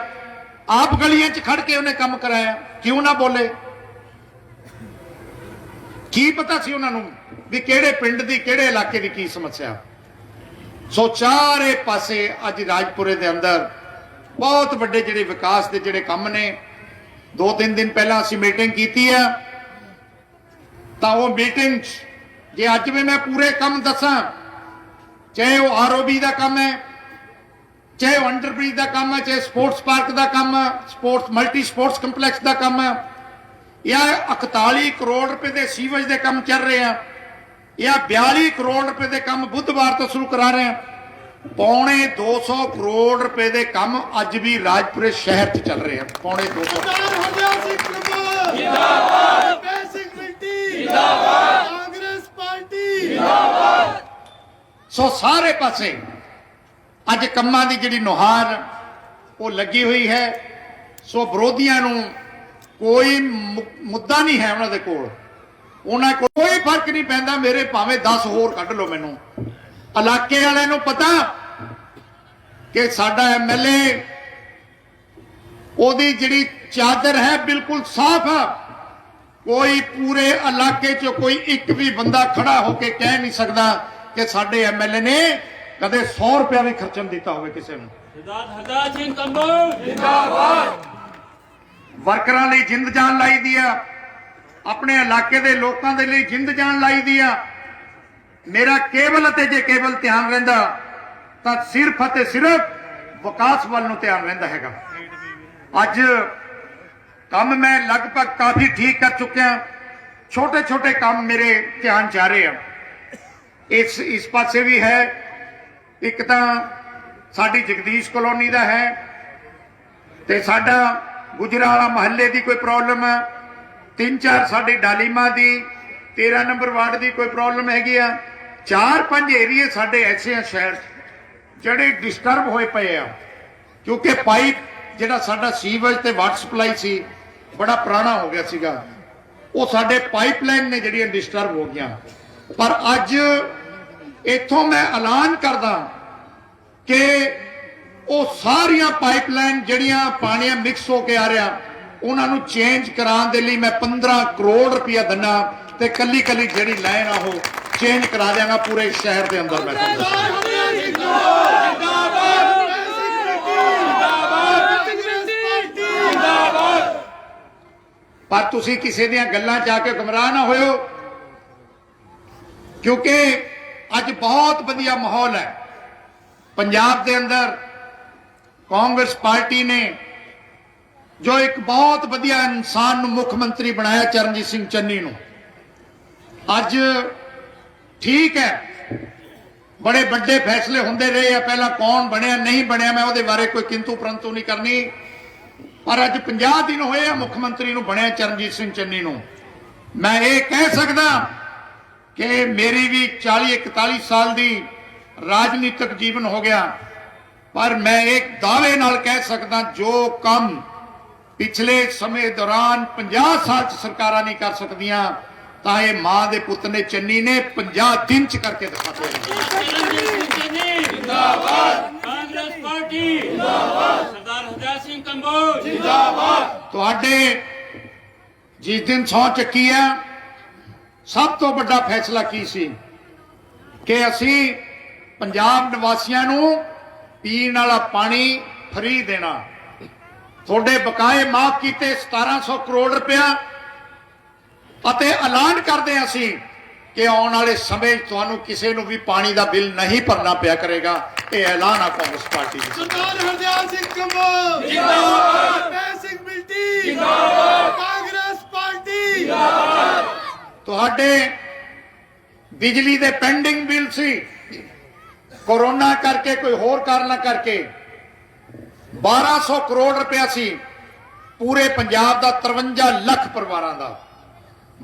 ਆਪ ਗਲੀਆਂ 'ਚ ਖੜ ਕੇ ਉਹਨੇ ਕੰਮ ਕਰਾਇਆ, ਕਿਉਂ ਨਾ ਬੋਲੇ? ਕੀ ਪਤਾ ਸੀ ਉਹਨਾਂ ਨੂੰ ਵੀ ਕਿਹੜੇ ਪਿੰਡ ਦੀ ਕਿਹੜੇ ਇਲਾਕੇ ਦੀ ਕੀ ਸਮੱਸਿਆ। ਸੋ ਚਾਰੇ ਪਾਸੇ ਅੱਜ ਰਾਜਪੁਰੇ ਦੇ ਅੰਦਰ ਬਹੁਤ ਵੱਡੇ ਜਿਹੜੇ ਵਿਕਾਸ ਦੇ ਜਿਹੜੇ ਕੰਮ ਨੇ। 2-3 ਦਿਨ ਪਹਿਲਾਂ ਅਸੀਂ ਮੀਟਿੰਗ ਕੀਤੀ ਆ, ਤਾਂ ਉਹ ਮੀਟਿੰਗ 'ਚ ਜੇ ਅੱਜ ਵੀ ਮੈਂ ਪੂਰੇ ਕੰਮ ਦੱਸਾਂ, ਚਾਹੇ ਉਹ ਆਰਓਬੀ ਦਾ ਕੰਮ ਹੈ, ਚਾਹੇ ਉਹ ਅੰਡਰਬ੍ਰਿਜ ਦਾ ਕੰਮ ਹੈ, ਚਾਹੇ ਸਪੋਰਟਸ ਪਾਰਕ ਦਾ ਕੰਮ ਹੈ, ਸਪੋਰਟਸ ਮਲਟੀ ਸਪੋਰਟਸ ਕੰਪਲੈਕਸ ਦਾ ਕੰਮ ਹੈ, या 41 करोड़ रुपए के सीवेज के काम चल रहे हैं, या 42 करोड़ रुपए के काम बुधवार तो शुरू करा रहे हैं। 250 करोड़ रुपए के काम अज भी राजपुरे शहर च चल रहे हैं। 250 कांग्रेस पार्टी सो सारे पासे अज कमां दी जिहड़ी नुहार वो लगी हुई है। सो विरोधियों नूं ਕੋਈ ਮੁੱਦਾ ਨਹੀਂ ਹੈ ਉਹਨਾਂ ਦੇ ਕੋਲ, ਉਹਨਾਂ ਕੋਲ ਕੋਈ ਫਰਕ ਨਹੀਂ ਪੈਂਦਾ। ਮੇਰੇ ਭਾਵੇਂ 10 ਹੋਰ ਕੱਢ ਲਓ, ਮੈਨੂੰ ਇਲਾਕੇ ਵਾਲਿਆਂ ਨੂੰ ਪਤਾ ਕਿ ਸਾਡਾ MLA ਉਹਦੀ ਜਿਹੜੀ ਚਾਦਰ ਹੈ ਬਿਲਕੁਲ ਸਾਫ਼ ਆ। ਕੋਈ ਪੂਰੇ ਇਲਾਕੇ 'ਚ ਕੋਈ ਇੱਕ ਵੀ ਬੰਦਾ ਖੜਾ ਹੋ ਕੇ ਕਹਿ ਨਹੀਂ ਸਕਦਾ ਕਿ ਸਾਡੇ MLA ਨੇ ਕਦੇ 100 ਰੁਪਇਆ ਵੀ ਖਰਚਣ ਦਿੱਤਾ ਹੋਵੇ ਕਿਸੇ ਨੂੰ। ਸਰਦਾਰ ਹਰਦਿਆਲ ਸਿੰਘ ਕੰਬੋਜ ਜਿੰਦਾਬਾਦ। ਵਰਕਰਾਂ ਲਈ ਜਿੰਦ ਜਾਨ ਲਾਈ ਦੀ ਆ, ਆਪਣੇ ਇਲਾਕੇ ਦੇ ਲੋਕਾਂ ਦੇ ਲਈ ਜਿੰਦ ਜਾਨ ਲਾਈ ਦੀ ਆ। ਮੇਰਾ ਕੇਵਲ ਅਤੇ ਜੇ ਕੇਵਲ ਧਿਆਨ ਰਹਿੰਦਾ ਤਾਂ ਸਿਰਫ ਅਤੇ ਸਿਰਫ ਵਿਕਾਸ ਵੱਲ ਨੂੰ ਧਿਆਨ ਰਹਿੰਦਾ ਹੈਗਾ। ਅੱਜ ਕੰਮ ਮੈਂ ਲਗਭਗ ਕਾਫੀ ਠੀਕ ਕਰ ਚੁੱਕਿਆ। ਛੋਟੇ ਛੋਟੇ ਕੰਮ ਮੇਰੇ ਧਿਆਨ ਚ ਆ ਰਹੇ ਆ। ਇਸ ਪਾਸੇ ਵੀ ਹੈ, ਇੱਕ ਤਾਂ ਸਾਡੀ ਜਗਦੀਸ਼ ਕਲੋਨੀ ਦਾ ਹੈ ਤੇ ਸਾਡਾ ਗੁਜਰਾਲਾ ਮਹੱਲੇ ਦੀ ਕੋਈ ਪ੍ਰੋਬਲਮ ਹੈ। 3-4 ਸਾਡੇ ਡਾਲੀਮਾ ਦੀ 13 ਨੰਬਰ ਵਾਰਡ ਦੀ ਕੋਈ ਪ੍ਰੋਬਲਮ ਹੈਗੀ ਆ। 4-5 ਏਰੀਏ ਸਾਡੇ ਐਸੇ ਆ ਸ਼ਹਿਰ ਜਿਹੜੇ ਡਿਸਟਰਬ ਹੋਏ ਪਏ ਆ, ਕਿਉਂਕਿ ਪਾਈਪ ਜਿਹੜਾ ਸਾਡਾ ਸੀਵਰੇਜ ਤੇ ਵਾਟਰ ਸਪਲਾਈ ਸੀ ਬੜਾ ਪੁਰਾਣਾ ਹੋ ਗਿਆ ਸੀਗਾ। ਉਹ ਸਾਡੇ ਪਾਈਪਲਾਈਨ ਨੇ ਜਿਹੜੀਆਂ ਡਿਸਟਰਬ ਹੋ ਗਈਆਂ। ਪਰ ਅੱਜ ਇੱਥੋਂ ਮੈਂ ਐਲਾਨ ਕਰਦਾ ਕਿ ਉਹ ਸਾਰੀਆਂ ਪਾਈਪਲਾਈਨ ਜਿਹੜੀਆਂ ਪਾਣੀਆਂ ਮਿਕਸ ਹੋ ਕੇ ਆ ਰਿਹਾ ਉਹਨਾਂ ਨੂੰ ਚੇਂਜ ਕਰਾਉਣ ਦੇ ਲਈ ਮੈਂ 15 ਕਰੋੜ ਰੁਪਇਆ ਦਿੰਨਾ ਤੇ ਕੱਲੀ ਕੱਲੀ ਜਿਹੜੀ ਲਾਈਨ ਆ ਉਹ ਚੇਂਜ ਕਰਾ ਦਿਆਂਗਾ ਪੂਰੇ ਸ਼ਹਿਰ ਦੇ ਅੰਦਰ। ਮੈਂ ਤੁਹਾਨੂੰ ਦੱਸਾਂ ਪਰ ਤੁਸੀਂ ਕਿਸੇ ਦੀਆਂ ਗੱਲਾਂ 'ਚ ਆ ਕੇ ਗੁੰਮਰਾਹ ਨਾ ਹੋਇਓ, ਕਿਉਂਕਿ ਅੱਜ ਬਹੁਤ ਵਧੀਆ ਮਾਹੌਲ ਹੈ ਪੰਜਾਬ ਦੇ ਅੰਦਰ। ਕਾਂਗਰਸ ਪਾਰਟੀ ਨੇ ਜੋ ਇੱਕ ਬਹੁਤ ਵਧੀਆ ਇਨਸਾਨ ਨੂੰ ਮੁੱਖ ਮੰਤਰੀ ਬਣਾਇਆ, ਚਰਨਜੀਤ ਸਿੰਘ ਚੰਨੀ ਨੂੰ, ਅੱਜ ਠੀਕ ਹੈ ਬੜੇ ਵੱਡੇ ਫੈਸਲੇ ਹੁੰਦੇ ਰਹੇ ਆ। ਪਹਿਲਾਂ ਕੌਣ ਬਣਿਆ ਨਹੀਂ ਬਣਿਆ ਮੈਂ ਉਹਦੇ ਬਾਰੇ ਕੋਈ ਕਿੰਤੂ ਪਰੰਤੂ ਨਹੀਂ ਕਰਨੀ, ਪਰ ਅੱਜ 50 ਦਿਨ ਹੋਏ ਆ ਮੁੱਖ ਮੰਤਰੀ ਨੂੰ ਬਣਿਆ ਚਰਨਜੀਤ ਸਿੰਘ ਚੰਨੀ ਨੂੰ। ਮੈਂ ਇਹ ਕਹਿ ਸਕਦਾ ਕਿ ਮੇਰੀ ਵੀ 40-41 ਸਾਲ ਦੀ ਰਾਜਨੀਤਿਕ ਜੀਵਨ ਹੋ ਗਿਆ, ਪਰ ਮੈਂ ਇੱਕ ਦਾਅਵੇ ਨਾਲ ਕਹਿ ਸਕਦਾ ਜੋ ਕੰਮ ਪਿਛਲੇ ਸਮੇਂ ਦੌਰਾਨ 50 ਸਾਲ ਚ ਸਰਕਾਰਾਂ ਨਹੀਂ ਕਰ ਸਕਦੀਆਂ ਤਾਂ ਇਹ ਮਾਂ ਦੇ ਪੁੱਤ ਨੇ ਚੰਨੀ ਨੇ 50 ਦਿਨ ਚ ਕਰਕੇ ਦਿਖਾਤੇ। ਜਿੰਦਾਬਾਦ। ਕਾਂਗਰਸ ਪਾਰਟੀ ਜਿੰਦਾਬਾਦ। ਸਰਦਾਰ ਹਰਦਿਆਲ ਸਿੰਘ ਕੰਬੋਜ ਜਿੰਦਾਬਾਦ। ਤੁਹਾਡੇ ਜਿਸ ਦਿਨ ਸਹੁੰ ਚੱਕੀ ਹੈ ਸਭ ਤੋਂ ਵੱਡਾ ਫੈਸਲਾ ਕੀ ਸੀ ਕਿ ਅਸੀਂ ਪੰਜਾਬ ਨਿਵਾਸੀਆਂ ਨੂੰ ਪੀਣ ਵਾਲਾ ਪਾਣੀ ਫ੍ਰੀ ਦੇਣਾ। ਤੁਹਾਡੇ ਬਕਾਏ ਮਾਫ ਕੀਤੇ 1700 ਕਰੋੜ ਰੁਪਇਆ ਅਤੇ ਐਲਾਨ ਕਰਦੇ ਹਾਂ ਅਸੀਂ ਕਿ ਆਉਣ ਵਾਲੇ ਸਮੇਂ ਤੁਹਾਨੂੰ ਕਿਸੇ ਨੂੰ ਵੀ ਪਾਣੀ ਦਾ ਬਿੱਲ ਨਹੀਂ ਭਰਨਾ ਪਿਆ ਕਰੇਗਾ। ਇਹ ਐਲਾਨ ਆ ਕਾਂਗਰਸ ਪਾਰਟੀ ਦਾ। ਸਰਦਾਰ ਹਰਦਿਆਲ ਸਿੰਘ ਕੰਬੋਜ ਜਿੰਦਾਬਾਦ। ਹਰਪ੍ਰੀਤ ਸਿੰਘ ਮਿਲਟੀ ਜਿੰਦਾਬਾਦ। ਕਾਂਗਰਸ ਪਾਰਟੀ ਜਿੰਦਾਬਾਦ। ਤੁਹਾਡੇ ਬਿਜਲੀ ਦੇ ਪੈਂਡਿੰਗ ਬਿੱਲ ਸੀ, ਕੋਰੋਨਾ ਕਰਕੇ ਕੋਈ ਹੋਰ ਕਾਰਨ ਕਰਕੇ 1200 ਕਰੋੜ ਰੁਪਇਆ ਸੀ ਪੂਰੇ ਪੰਜਾਬ ਦਾ 53 ਲੱਖ ਪਰਿਵਾਰਾਂ ਦਾ।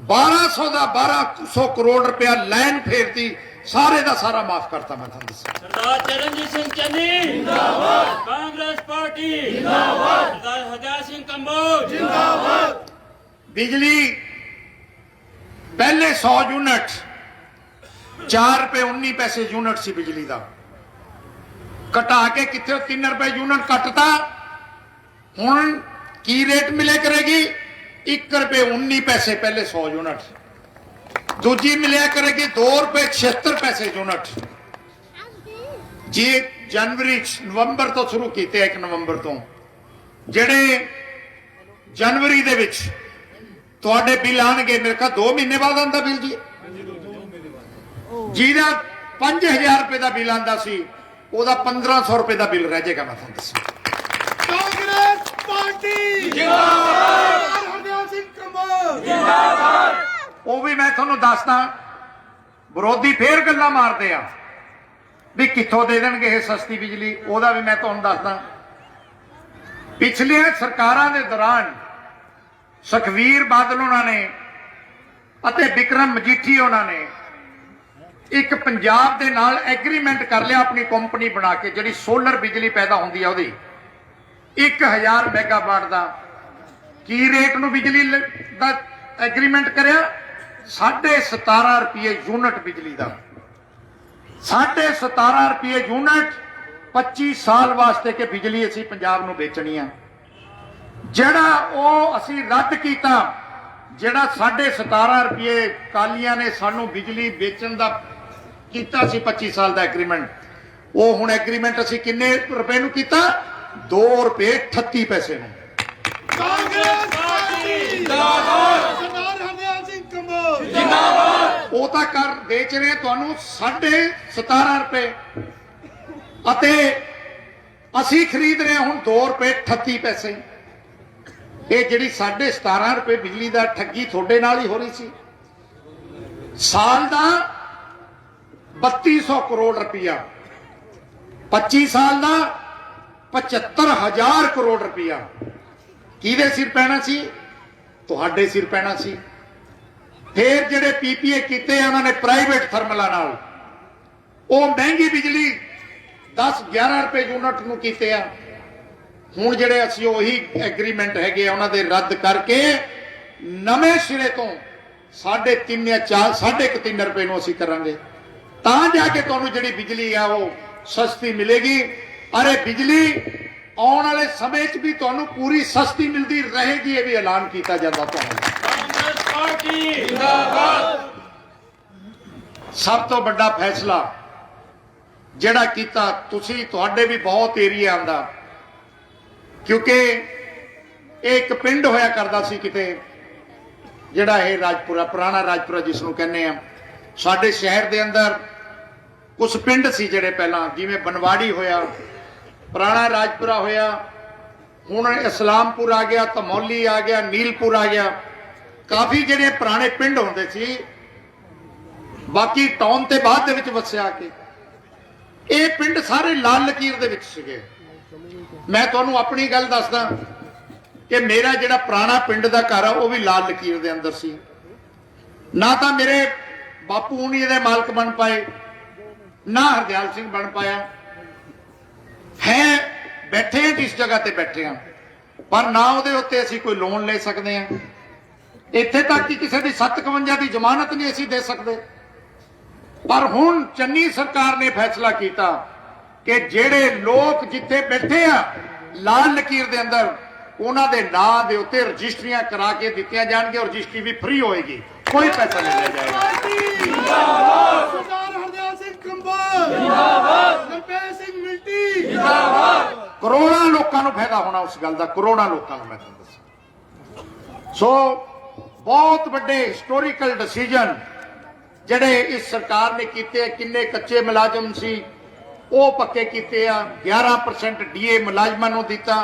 1200 ਕਰੋੜ ਰੁਪਇਆ ਲੈਣ ਫੇਰਤੀ, ਸਾਰੇ ਦਾ ਸਾਰਾ ਮਾਫ ਕਰਤਾ। ਮੈਂ ਤੁਹਾਨੂੰ ਦੱਸਾਂ ਸਰਦਾਰ ਚਰਨਜੀਤ ਸਿੰਘ ਚੰਨੀ ਜਿੰਦਾਬਾਦ। ਕਾਂਗਰਸ ਪਾਰਟੀ ਜਿੰਦਾਬਾਦ। ਸਰਦਾਰ ਹਰਦਿਆਲ ਸਿੰਘ ਕੰਬੋਜ ਜਿੰਦਾਬਾਦ। ਬਿਜਲੀ ਪਹਿਲੇ 100 ਯੂਨਿਟ 4 ਰੁਪਏ 19 ਪੈਸੇ ਯੂਨਿਟ ਸੀ ਬਿਜਲੀ ਦਾ, ਘਟਾ ਕੇ ਕਿੱਥੇ 3 ਰੁਪਏ ਯੂਨਿਟ ਕੱਟਤਾ। ਹੁਣ ਕੀ ਰੇਟ ਮਿਲੇ ਕਰੇਗੀ? 1 ਰੁਪਏ 19 ਪੈਸੇ ਪਹਿਲੇ 100 ਯੂਨਿਟ। ਦੂਜੀ ਮਿਲਿਆ ਕਰੇਗੀ 2 ਰੁਪਏ 76 ਪੈਸੇ ਯੂਨਿਟ। ਜੇ ਜਨਵਰੀ ਨਵੰਬਰ ਤੋਂ ਸ਼ੁਰੂ ਕੀਤੇ 1 ਨਵੰਬਰ ਤੋਂ, ਜਿਹੜੇ ਜਨਵਰੀ ਦੇ ਵਿੱਚ ਤੁਹਾਡੇ ਬਿੱਲ ਆਣਗੇ, ਮੇਰੇ ਖਿਆਲ 2 ਮਹੀਨੇ ਬਾਅਦ ਆਉਂਦਾ ਬਿੱਲ ਜੀ। ਜਿਹਦਾ 5000 ਰੁਪਏ ਦਾ ਬਿੱਲ ਆਂਦਾ ਸੀ ਉਹਦਾ 1500 ਰੁਪਏ ਦਾ ਬਿੱਲ ਰਹਿ ਜਾਏਗਾ। ਮੈਂ ਤੁਹਾਨੂੰ ਦੱਸਾਂ ਕਾਂਗਰਸ ਪਾਰਟੀ ਜਿੰਦਾਬਾਦ। ਹਰਦਿਆਲ ਸਿੰਘ ਕੰਬੋਜ ਜਿੰਦਾਬਾਦ। ਉਹ ਵੀ ਮੈਂ ਤੁਹਾਨੂੰ ਦੱਸਦਾ, ਵਿਰੋਧੀ ਫੇਰ ਗੱਲਾਂ ਮਾਰਦੇ ਆ ਵੀ ਕਿੱਥੋਂ ਦੇ ਦੇਣਗੇ ਇਹ ਸਸਤੀ ਬਿਜਲੀ। ਉਹਦਾ ਵੀ ਮੈਂ ਤੁਹਾਨੂੰ ਦੱਸਦਾ, ਪਿਛਲੀਆਂ ਸਰਕਾਰਾਂ ਦੇ ਦੌਰਾਨ ਸੁਖਬੀਰ ਬਾਦਲ ਉਹਨਾਂ ਨੇ ਅਤੇ ਬਿਕਰਮ ਮਜੀਠੀ ਉਹਨਾਂ ਨੇ ਇੱਕ ਪੰਜਾਬ ਦੇ ਨਾਲ ਐਗਰੀਮੈਂਟ ਕਰ ਲਿਆ, ਆਪਣੀ ਕੰਪਨੀ ਬਣਾ ਕੇ, ਜਿਹੜੀ ਸੋਲਰ ਬਿਜਲੀ ਪੈਦਾ ਹੁੰਦੀ ਹੈ ਉਹਦੀ 1000 ਮੈਗਾਵਾਟ ਦਾ ਕੀ ਰੇਟ ਨੂੰ ਬਿਜਲੀ ਦਾ ਐਗਰੀਮੈਂਟ ਕਰਿਆ? 17.5 ਰੁਪਏ ਯੂਨਿਟ ਬਿਜਲੀ ਦਾ, 17.5 ਰੁਪਏ ਯੂਨਿਟ 25 ਸਾਲ ਵਾਸਤੇ ਕਿ ਬਿਜਲੀ ਅਸੀਂ ਪੰਜਾਬ ਨੂੰ ਵੇਚਣੀ ਆ। ਜਿਹੜਾ ਉਹ ਅਸੀਂ ਰੱਦ ਕੀਤਾ, ਜਿਹੜਾ 17.5 ਰੁਪਏ ਕਾਲੀਆਂ ਨੇ ਸਾਨੂੰ ਬਿਜਲੀ ਵੇਚਣ ਦਾ ਕੀਤਾ ਸੀ 25 ਸਾਲ ਦਾ ਐਗਰੀਮੈਂਟ, ਉਹ ਹੁਣ ਐਗਰੀਮੈਂਟ ਅਸੀਂ ਕਿੰਨੇ ਰੁਪਏ ਨੂੰ ਕੀਤਾ? 2 ਰੁਪਏ 38 ਪੈਸੇ ਨੂੰ। ਉਹ ਤਾਂ ਕਰ ਵੇਚ ਰਹੇ ਤੁਹਾਨੂੰ 17.5 ਰੁਪਏ ਅਤੇ ਅਸੀਂ ਖਰੀਦ ਰਹੇ ਹੁਣ 2 ਰੁਪਏ 38 ਪੈਸੇ। ਇਹ ਜਿਹੜੀ 17.5 ਰੁਪਏ ਬਿਜਲੀ ਦਾ ਠੱਗੀ ਤੁਹਾਡੇ ਨਾਲ ਹੀ ਹੋ ਰਹੀ ਸੀ। ਸਾਲ ਦਾ 3200 ਕਰੋੜ ਰੁਪਇਆ, 25 ਸਾਲ ਦਾ 75,000 ਕਰੋੜ ਰੁਪਇਆ ਕਿਹਦੇ ਸਿਰ ਪੈਣਾ ਸੀ? ਤੁਹਾਡੇ ਸਿਰ ਪੈਣਾ ਸੀ। ਫਿਰ ਜਿਹੜੇ ਪੀਪੀਏ ਕੀਤੇ ਉਹਨਾਂ ਨੇ ਪ੍ਰਾਈਵੇਟ ਥਰਮਲਾਂ ਨਾਲ, ਉਹ ਮਹਿੰਗੀ ਬਿਜਲੀ 10-11 ਰੁਪਏ ਯੂਨਿਟ ਨੂੰ ਕੀਤੇ ਆ। ਹੁਣ ਜਿਹੜੇ ਅਸੀਂ ਉਹੀ ਐਗਰੀਮੈਂਟ ਹੈਗੇ ਆ ਉਹਨਾਂ ਦੇ ਰੱਦ ਕਰਕੇ ਨਵੇਂ ਸਿਰੇ ਤੋਂ 3.5 ਜਾਂ 3.5 ਰੁਪਏ ਨੂੰ ਅਸੀਂ ਕਰਾਂਗੇ, ਤਾਂ ਜਾ ਕੇ ਤੁਹਾਨੂੰ ਜਿਹੜੀ ਬਿਜਲੀ ਆ ਉਹ ਸਸਤੀ ਮਿਲੇਗੀ। ਅਰੇ ਬਿਜਲੀ ਆਉਣ ਵਾਲੇ ਸਮੇਂ 'ਚ ਵੀ ਤੁਹਾਨੂੰ ਪੂਰੀ ਸਸਤੀ ਮਿਲਦੀ ਰਹੇਗੀ, ਇਹ ਵੀ ਐਲਾਨ ਕੀਤਾ ਜਾਂਦਾ ਤੁਹਾਨੂੰ। ਸਭ ਤੋਂ ਵੱਡਾ ਫੈਸਲਾ ਜਿਹੜਾ ਕੀਤਾ ਤੁਸੀਂ, ਤੁਹਾਡੇ ਵੀ ਬਹੁਤ ਏਰੀਆ ਆਉਂਦਾ, ਕਿਉਂਕਿ ਇਹ ਇੱਕ ਪਿੰਡ ਹੋਇਆ ਕਰਦਾ ਸੀ ਕਿਤੇ, ਜਿਹੜਾ ਇਹ ਰਾਜਪੁਰਾ, ਪੁਰਾਣਾ ਰਾਜਪੁਰਾ ਜਿਸ ਨੂੰ ਕਹਿੰਦੇ ਆ। ਸਾਡੇ ਸ਼ਹਿਰ ਦੇ ਅੰਦਰ ਕੁਝ ਪਿੰਡ ਸੀ ਜਿਹੜੇ ਪਹਿਲਾਂ, ਜਿਵੇਂ ਬਨਵਾੜੀ ਹੋਇਆ, ਪੁਰਾਣਾ ਰਾਜਪੁਰਾ ਹੋਇਆ, ਹੁਣ ਇਸਲਾਮਪੁਰ ਆ ਗਿਆ, ਧਮੌਲੀ ਆ ਗਿਆ, ਨੀਲਪੁਰ ਆ ਗਿਆ। ਕਾਫੀ ਜਿਹੜੇ ਪੁਰਾਣੇ ਪਿੰਡ ਹੁੰਦੇ ਸੀ, ਬਾਕੀ ਟਾਊਨ ਤੇ ਬਾਅਦ ਦੇ ਵਿੱਚ ਵਸਿਆ ਕੇ ਇਹ ਪਿੰਡ ਸਾਰੇ ਲਾਲ ਲਕੀਰ ਦੇ ਵਿੱਚ ਸੀਗੇ। ਮੈਂ ਤੁਹਾਨੂੰ ਆਪਣੀ ਗੱਲ ਦੱਸਦਾ ਕਿ ਮੇਰਾ ਜਿਹੜਾ ਪੁਰਾਣਾ ਪਿੰਡ ਦਾ ਘਰ ਆ ਉਹ ਵੀ ਲਾਲ ਲਕੀਰ ਦੇ ਅੰਦਰ ਸੀ। ਨਾ ਤਾਂ ਮੇਰੇ ਬਾਪੂ ਹੁਣੀ ਇਹਦੇ ਮਾਲਕ ਬਣ ਪਾਏ, ਨਾ ਹਰਦਿਆਲ ਸਿੰਘ ਬਣ ਪਾਇਆ ਹੈ। ਬੈਠੇ ਆ ਜਿਸ ਜਗ੍ਹਾ ਤੇ ਬੈਠੇ ਆ, ਪਰ ਨਾ ਉਹਦੇ ਉੱਤੇ ਅਸੀਂ ਕੋਈ ਲੋਨ ਲੈ ਸਕਦੇ ਆ। ਇੱਥੇ ਤੱਕ ਕਿ ਕਿਸੇ ਦੀ 57 ਦੀ ਜ਼ਮਾਨਤ ਨਹੀਂ ਅਸੀਂ ਦੇ ਸਕਦੇ। ਪਰ ਹੁਣ ਚੰਨੀ ਸਰਕਾਰ ਨੇ ਫੈਸਲਾ ਕੀਤਾ ਕਿ ਜਿਹੜੇ ਲੋਕ ਜਿੱਥੇ ਬੈਠੇ ਆ ਲਾਲ ਲਕੀਰ ਦੇ ਅੰਦਰ, ਉਹਨਾਂ ਦੇ ਨਾਂ ਦੇ ਉੱਤੇ ਰਜਿਸਟਰੀਆਂ ਕਰਾ ਕੇ ਦਿੱਤੀਆਂ ਜਾਣਗੀਆਂ। ਰਜਿਸਟਰੀ ਵੀ ਫ੍ਰੀ ਹੋਏਗੀ, ਕੋਈ ਪੈਸਾ ਨਹੀਂ ਲਿਆ ਜਾਏਗਾ। ਸਰਦਾਰ ਹਰਦਿਆਲ ਸਿੰਘ ਕੰਬੋਜ ਜਿੰਦਾਬਾਦ, ਗੁਰਪ੍ਰੀਤ ਸਿੰਘ ਮਿਲਟੀ ਜਿੰਦਾਬਾਦ। ਕਰੋੜਾਂ ਲੋਕਾਂ ਨੂੰ ਫਾਇਦਾ ਹੋਣਾ ਉਸ ਗੱਲ ਦਾ, ਕਰੋੜਾਂ ਲੋਕਾਂ ਨੂੰ। ਮੈਂ ਤੁਹਾਨੂੰ ਦੱਸਾਂ, ਸੋ ਬਹੁਤ ਵੱਡੇ ਹਿਸਟੋਰੀਕਲ ਡਿਸੀਜਨ ਜਿਹੜੇ ਇਸ ਸਰਕਾਰ ਨੇ ਕੀਤੇ। ਕਿੰਨੇ ਕੱਚੇ ਮੁਲਾਜ਼ਮ ਸੀ ਉਹ ਪੱਕੇ ਕੀਤੇ ਆ, 11% ਡੀਏ ਮੁਲਾਜ਼ਮਾਂ ਨੂੰ ਦਿੱਤਾ।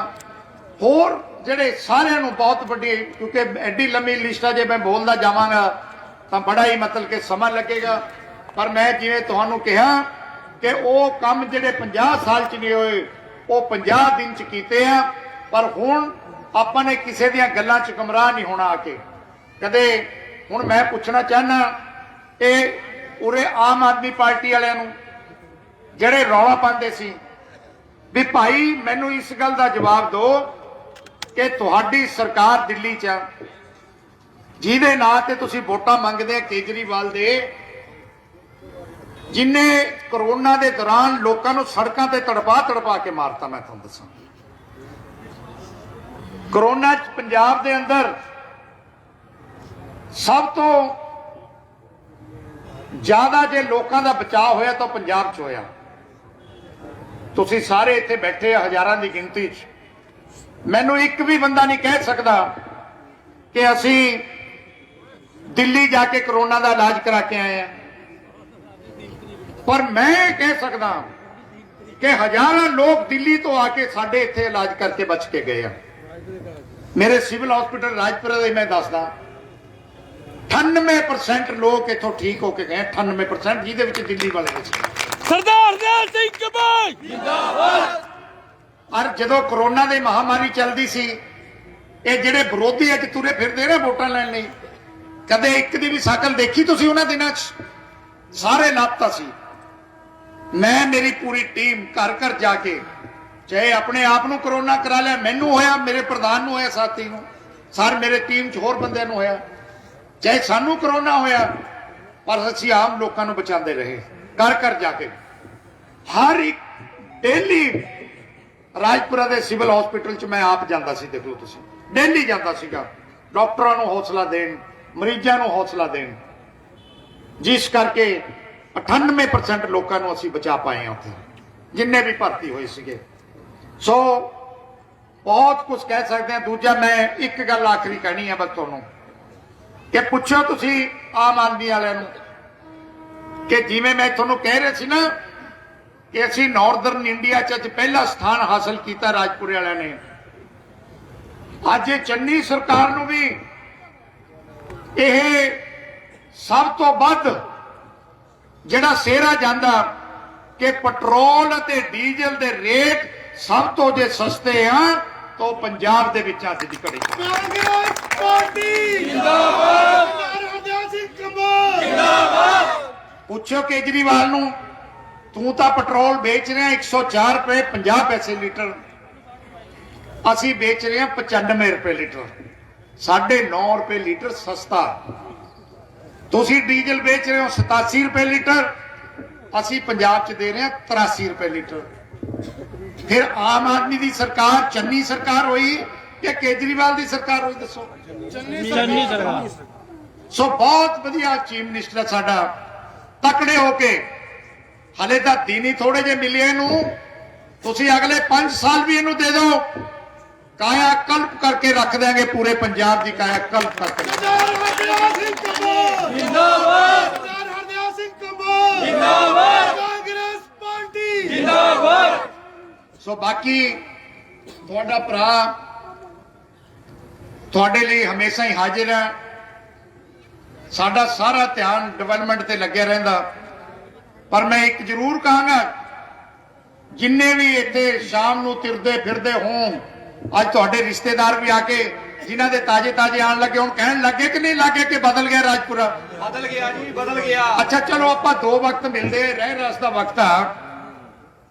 ਹੋਰ ਜਿਹੜੇ ਸਾਰਿਆਂ ਨੂੰ ਬਹੁਤ ਵੱਡੀ, ਕਿਉਂਕਿ ਐਡੀ ਲੰਮੀ ਲਿਸਟ ਆ, ਜੇ ਮੈਂ ਬੋਲਦਾ ਜਾਵਾਂਗਾ ਤਾਂ ਬੜਾ ਹੀ ਮਤਲਬ ਕਿ ਸਮਾਂ ਲੱਗੇਗਾ। ਪਰ ਮੈਂ ਜਿਵੇਂ ਤੁਹਾਨੂੰ ਕਿਹਾ ਕਿ ਉਹ ਕੰਮ ਜਿਹੜੇ 50 ਸਾਲ 'ਚ ਨਹੀਂ ਹੋਏ ਉਹ 50 ਦਿਨ 'ਚ ਕੀਤੇ ਆ। ਪਰ ਹੁਣ ਆਪਾਂ ਨੇ ਕਿਸੇ ਦੀਆਂ ਗੱਲਾਂ 'ਚ ਗੁੰਮਰਾਹ ਨਹੀਂ ਹੋਣਾ ਆ ਕੇ ਕਦੇ। ਹੁਣ ਮੈਂ ਪੁੱਛਣਾ ਚਾਹਨਾ, ਇਹ ਉਰੇ ਆਮ ਆਦਮੀ ਪਾਰਟੀ ਵਾਲਿਆਂ ਨੂੰ ਜਿਹੜੇ ਰੌਲਾ ਪਾਉਂਦੇ ਸੀ ਵੀ ਭਾਈ ਮੈਨੂੰ ਇਸ ਗੱਲ ਦਾ ਜਵਾਬ ਦਿਓ ਕਿ ਤੁਹਾਡੀ ਸਰਕਾਰ ਦਿੱਲੀ 'ਚ ਆ, ਜਿਹਦੇ ਨਾਂ ਤੇ ਤੁਸੀਂ ਵੋਟਾਂ ਮੰਗਦੇ ਆ ਕੇਜਰੀਵਾਲ ਦੇ, ਜਿਨੇ ਕਰੋਨਾ ਦੇ ਦੌਰਾਨ ਲੋਕਾਂ ਨੂੰ ਸੜਕਾਂ ਤੇ ਤੜਪਾ ਕੇ ਮਾਰਤਾ। ਮੈਂ ਤੁਹਾਨੂੰ ਦੱਸਾਂ, ਕਰੋਨਾ 'ਚ ਪੰਜਾਬ ਦੇ ਅੰਦਰ ਸਭ ਤੋਂ ਜ਼ਿਆਦਾ ਜੇ ਲੋਕਾਂ ਦਾ ਬਚਾਅ ਹੋਇਆ ਤਾਂ ਪੰਜਾਬ 'ਚ ਹੋਇਆ। ਤੁਸੀਂ ਸਾਰੇ ਇੱਥੇ ਬੈਠੇ ਆ ਹਜ਼ਾਰਾਂ ਦੀ ਗਿਣਤੀ 'ਚ, ਮੈਨੂੰ ਇੱਕ ਵੀ ਬੰਦਾ ਨਹੀਂ ਕਹਿ ਸਕਦਾ ਕਿ ਅਸੀਂ ਦਿੱਲੀ ਜਾ ਕੇ ਕਰੋਨਾ ਦਾ ਇਲਾਜ ਕਰਾ ਕੇ ਆਏ ਆ। ਪਰ ਮੈਂ ਕਹਿ ਸਕਦਾ ਕਿ ਹਜ਼ਾਰਾਂ ਲੋਕ ਦਿੱਲੀ ਤੋਂ ਆ ਕੇ ਸਾਡੇ ਇੱਥੇ ਇਲਾਜ ਕਰਕੇ ਬਚ ਕੇ ਗਏ ਆ। ਮੇਰੇ ਸਿਵਲ ਹਸਪੀਟਲ ਰਾਜਪੁਰਾ ਦੇ ਮੈਂ ਦੱਸਦਾ 98% ਲੋਕ ਇੱਥੋਂ ਠੀਕ ਹੋ ਕੇ ਗਏ। 98%, ਜਿਹਦੇ ਵਿੱਚ ਦਿੱਲੀ ਵਾਲੇ ਸੀ। ਸਰਦਾਰ ਹਰਦਿਆਲ ਸਿੰਘ ਕੰਬੋਜ ਜਿੰਦਾਬਾਦ। ਔਰ ਜਦੋਂ ਕਰੋਨਾ ਦੀ ਮਹਾਮਾਰੀ ਚੱਲਦੀ ਸੀ, ਇਹ ਜਿਹੜੇ ਵਿਰੋਧੀ ਅੱਜ ਤੁਰੇ ਫਿਰਦੇ ਨੇ ਵੋਟਾਂ ਲੈਣ ਲਈ, ਕਦੇ ਇੱਕ ਦੀ ਵੀ ਸ਼ਕਲ ਦੇਖੀ ਤੁਸੀਂ ਉਹਨਾਂ ਦਿਨਾਂ 'ਚ? ਸਾਰੇ ਲਾਪਤਾ ਸੀ। ਮੈਂ ਮੇਰੀ ਪੂਰੀ ਟੀਮ ਘਰ ਘਰ ਜਾ ਕੇ, ਚਾਹੇ ਆਪਣੇ ਆਪ ਨੂੰ ਕਰੋਨਾ ਕਰਾ ਲਿਆ, ਮੈਨੂੰ ਹੋਇਆ, ਮੇਰੇ ਪ੍ਰਧਾਨ ਨੂੰ ਹੋਇਆ, ਸਾਥੀ ਨੂੰ, ਸਰ ਮੇਰੇ ਟੀਮ 'ਚ ਹੋਰ ਬੰਦਿਆਂ ਨੂੰ ਹੋਇਆ, ਚਾਹੇ ਸਾਨੂੰ ਕਰੋਨਾ ਹੋਇਆ, ਪਰ ਅਸੀਂ ਆਮ ਲੋਕਾਂ ਨੂੰ ਬਚਾਉਂਦੇ ਰਹੇ ਘਰ ਘਰ ਜਾ ਕੇ। ਹਰ ਇੱਕ ਡੇਲੀ ਰਾਜਪੁਰਾ ਦੇ ਸਿਵਲ ਹਸਪੀਟਲ 'ਚ ਮੈਂ ਆਪ ਜਾਂਦਾ ਸੀ, ਦੇਖ ਲਓ ਤੁਸੀਂ, ਡੇਲੀ ਜਾਂਦਾ ਸੀਗਾ ਡਾਕਟਰਾਂ ਨੂੰ ਹੌਸਲਾ ਦੇਣ, ਮਰੀਜ਼ਾਂ ਨੂੰ ਹੌਸਲਾ ਦੇਣ, ਜਿਸ ਕਰਕੇ 98% ਲੋਕਾਂ ਨੂੰ ਅਸੀਂ ਬਚਾ ਪਾਏ ਹਾਂ ਉੱਥੇ, ਜਿੰਨੇ ਵੀ ਭਰਤੀ ਹੋਏ ਸੀਗੇ। ਸੋ ਬਹੁਤ ਕੁਝ ਕਹਿ ਸਕਦੇ ਹਾਂ। ਦੂਜਾ ਮੈਂ ਇੱਕ ਗੱਲ ਆਖਰੀ ਕਹਿਣੀ ਹੈ ਬਸ ਤੁਹਾਨੂੰ, ਕਿ ਪੁੱਛੋ ਤੁਸੀਂ ਆਮ ਆਦਮੀ ਵਾਲਿਆਂ ਨੂੰ ਕਿ ਜਿਵੇਂ ਮੈਂ ਤੁਹਾਨੂੰ ਕਹਿ ਰਿਹਾ ਸੀ ਨਾ ਕਿ ਅਸੀਂ ਨਾਰਦਰਨ ਇੰਡੀਆ 'ਚ ਅੱਜ ਪਹਿਲਾ ਸਥਾਨ ਹਾਸਲ ਕੀਤਾ ਰਾਜਪੁਰੇ ਵਾਲਿਆਂ ਨੇ, ਅੱਜ ਇਹ ਚੰਨੀ ਸਰਕਾਰ ਨੂੰ ਵੀ ਇਹ ਸਭ ਤੋਂ ਵੱਧ ਜਿਹੜਾ ਸਿਹਰਾ ਜਾਂਦਾ ਕਿ ਪੈਟਰੋਲ ਅਤੇ ਡੀਜ਼ਲ ਦੇ ਰੇਟ ਸਭ ਤੋਂ ਜੇ ਸਸਤੇ ਆ ਤਾਂ ਪੰਜਾਬ ਦੇ ਵਿੱਚ ਅੱਜ ਦੀ ਘੜੀ ਕਾਂਗਰਸ ਪਾਰਟੀ ਜਿੰਦਾਬਾਦ, ਸਰਦਾਰ ਹਰਦਿਆਲ ਸਿੰਘ ਕੰਬੋਜ ਜਿੰਦਾਬਾਦ। ਪੁੱਛੋ ਕੇਜਰੀਵਾਲ ਨੂੰ, ਤੂੰ ਤਾਂ ਪੈਟਰੋਲ ਵੇਚ ਰਿਹਾ 104 ਰੁਪਏ 50 ਪੈਸੇ ਲੀਟਰ, ਅਸੀਂ ਵੇਚ ਰਹੇ ਹਾਂ 95 ਰੁਪਏ ਲੀਟਰ, 9.5 ਰੁਪਏ ਲੀਟਰ ਸਸਤਾ। ਤੁਸੀਂ ਡੀਜ਼ਲ ਵੇਚ ਰਹੇ ਹੋ 87 ਰੁਪਏ ਲੀਟਰ, ਅਸੀਂ ਪੰਜਾਬ 'ਚ ਦੇ ਰਹੇ ਹਾਂ 83 ਰੁਪਏ ਲੀਟਰ। ਫਿਰ ਆਮ ਆਦਮੀ ਦੀ ਸਰਕਾਰ ਚੰਨੀ ਸਰਕਾਰ ਹੋਈ ਕਿ ਕੇਜਰੀਵਾਲ ਦੀ ਸਰਕਾਰ ਹੋਈ, ਦੱਸੋ? ਚੰਨੀ ਸਰਕਾਰ। ਸੋ ਬਹੁਤ ਵਧੀਆ ਚੀਫ ਮਿਨਿਸਟਰ ਹੈ ਸਾਡਾ, ਤਕੜੇ ਹੋ ਕੇ। ਹਲੇ ਤਾਂ ਦਿਨ ਹੀ ਥੋੜੇ ਜਿਹੇ ਮਿਲੇ ਇਹਨੂੰ, ਤੁਸੀਂ ਅਗਲੇ 5 ਸਾਲ ਵੀ ਇਹਨੂੰ ਦੇ ਦਿਓ, ਕਾਇਆ ਕਲਪ ਕਰਕੇ ਰੱਖ ਦੇंगे पूरे पंजाब की काया कल्प करके। ਸਰਦਾਰ ਹਰਦਿਆਲ ਸਿੰਘ ਕੰਬੋਜ ਜਿੰਦਾਬਾਦ, ਸਰਦਾਰ ਹਰਦਿਆਲ ਸਿੰਘ ਕੰਬੋਜ ਜਿੰਦਾਬਾਦ, ਕਾਂਗਰਸ ਪਾਰਟੀ ਜਿੰਦਾਬਾਦ। ਸੋ ਬਾਕੀ ਤੁਹਾਡਾ ਭਰਾ ਤੁਹਾਡੇ ਲਈ ਹਮੇਸ਼ਾ ਹੀ ਹਾਜ਼ਰ ਹੈ। ਸਾਡਾ ਸਾਰਾ ਧਿਆਨ ਡਿਵੈਲਪਮੈਂਟ ਤੇ ਲੱਗਿਆ ਰਹਿੰਦਾ, ਪਰ ਮੈਂ ਇੱਕ ਜ਼ਰੂਰ ਕਹਾਂਗਾ, ਜਿੰਨੇ ਵੀ ਇੱਥੇ ਸ਼ਾਮ ਨੂੰ ਤੁਰਦੇ ਫਿਰਦੇ ਹੋਣ, ਅੱਜ ਤੁਹਾਡੇ ਰਿਸ਼ਤੇਦਾਰ ਵੀ ਆ ਕੇ ਜਿਨ੍ਹਾਂ ਦੇ ਤਾਜ਼ੇ ਤਾਜ਼ੇ ਆਣ ਲੱਗੇ, ਹੁਣ ਕਹਿਣ ਲੱਗੇ ਕਿ ਨਹੀਂ ਲੱਗੇ ਕਿ ਬਦਲ ਗਿਆ ਰਾਜਪੁਰਾ? ਬਦਲ ਗਿਆ ਜੀ, ਬਦਲ ਗਿਆ। ਅੱਛਾ ਚਲੋ ਆਪਾਂ 2 ਵਕਤ ਮਿਲਦੇ, ਰਹਿ ਰਸ ਦਾ ਵਕਤ ਆ।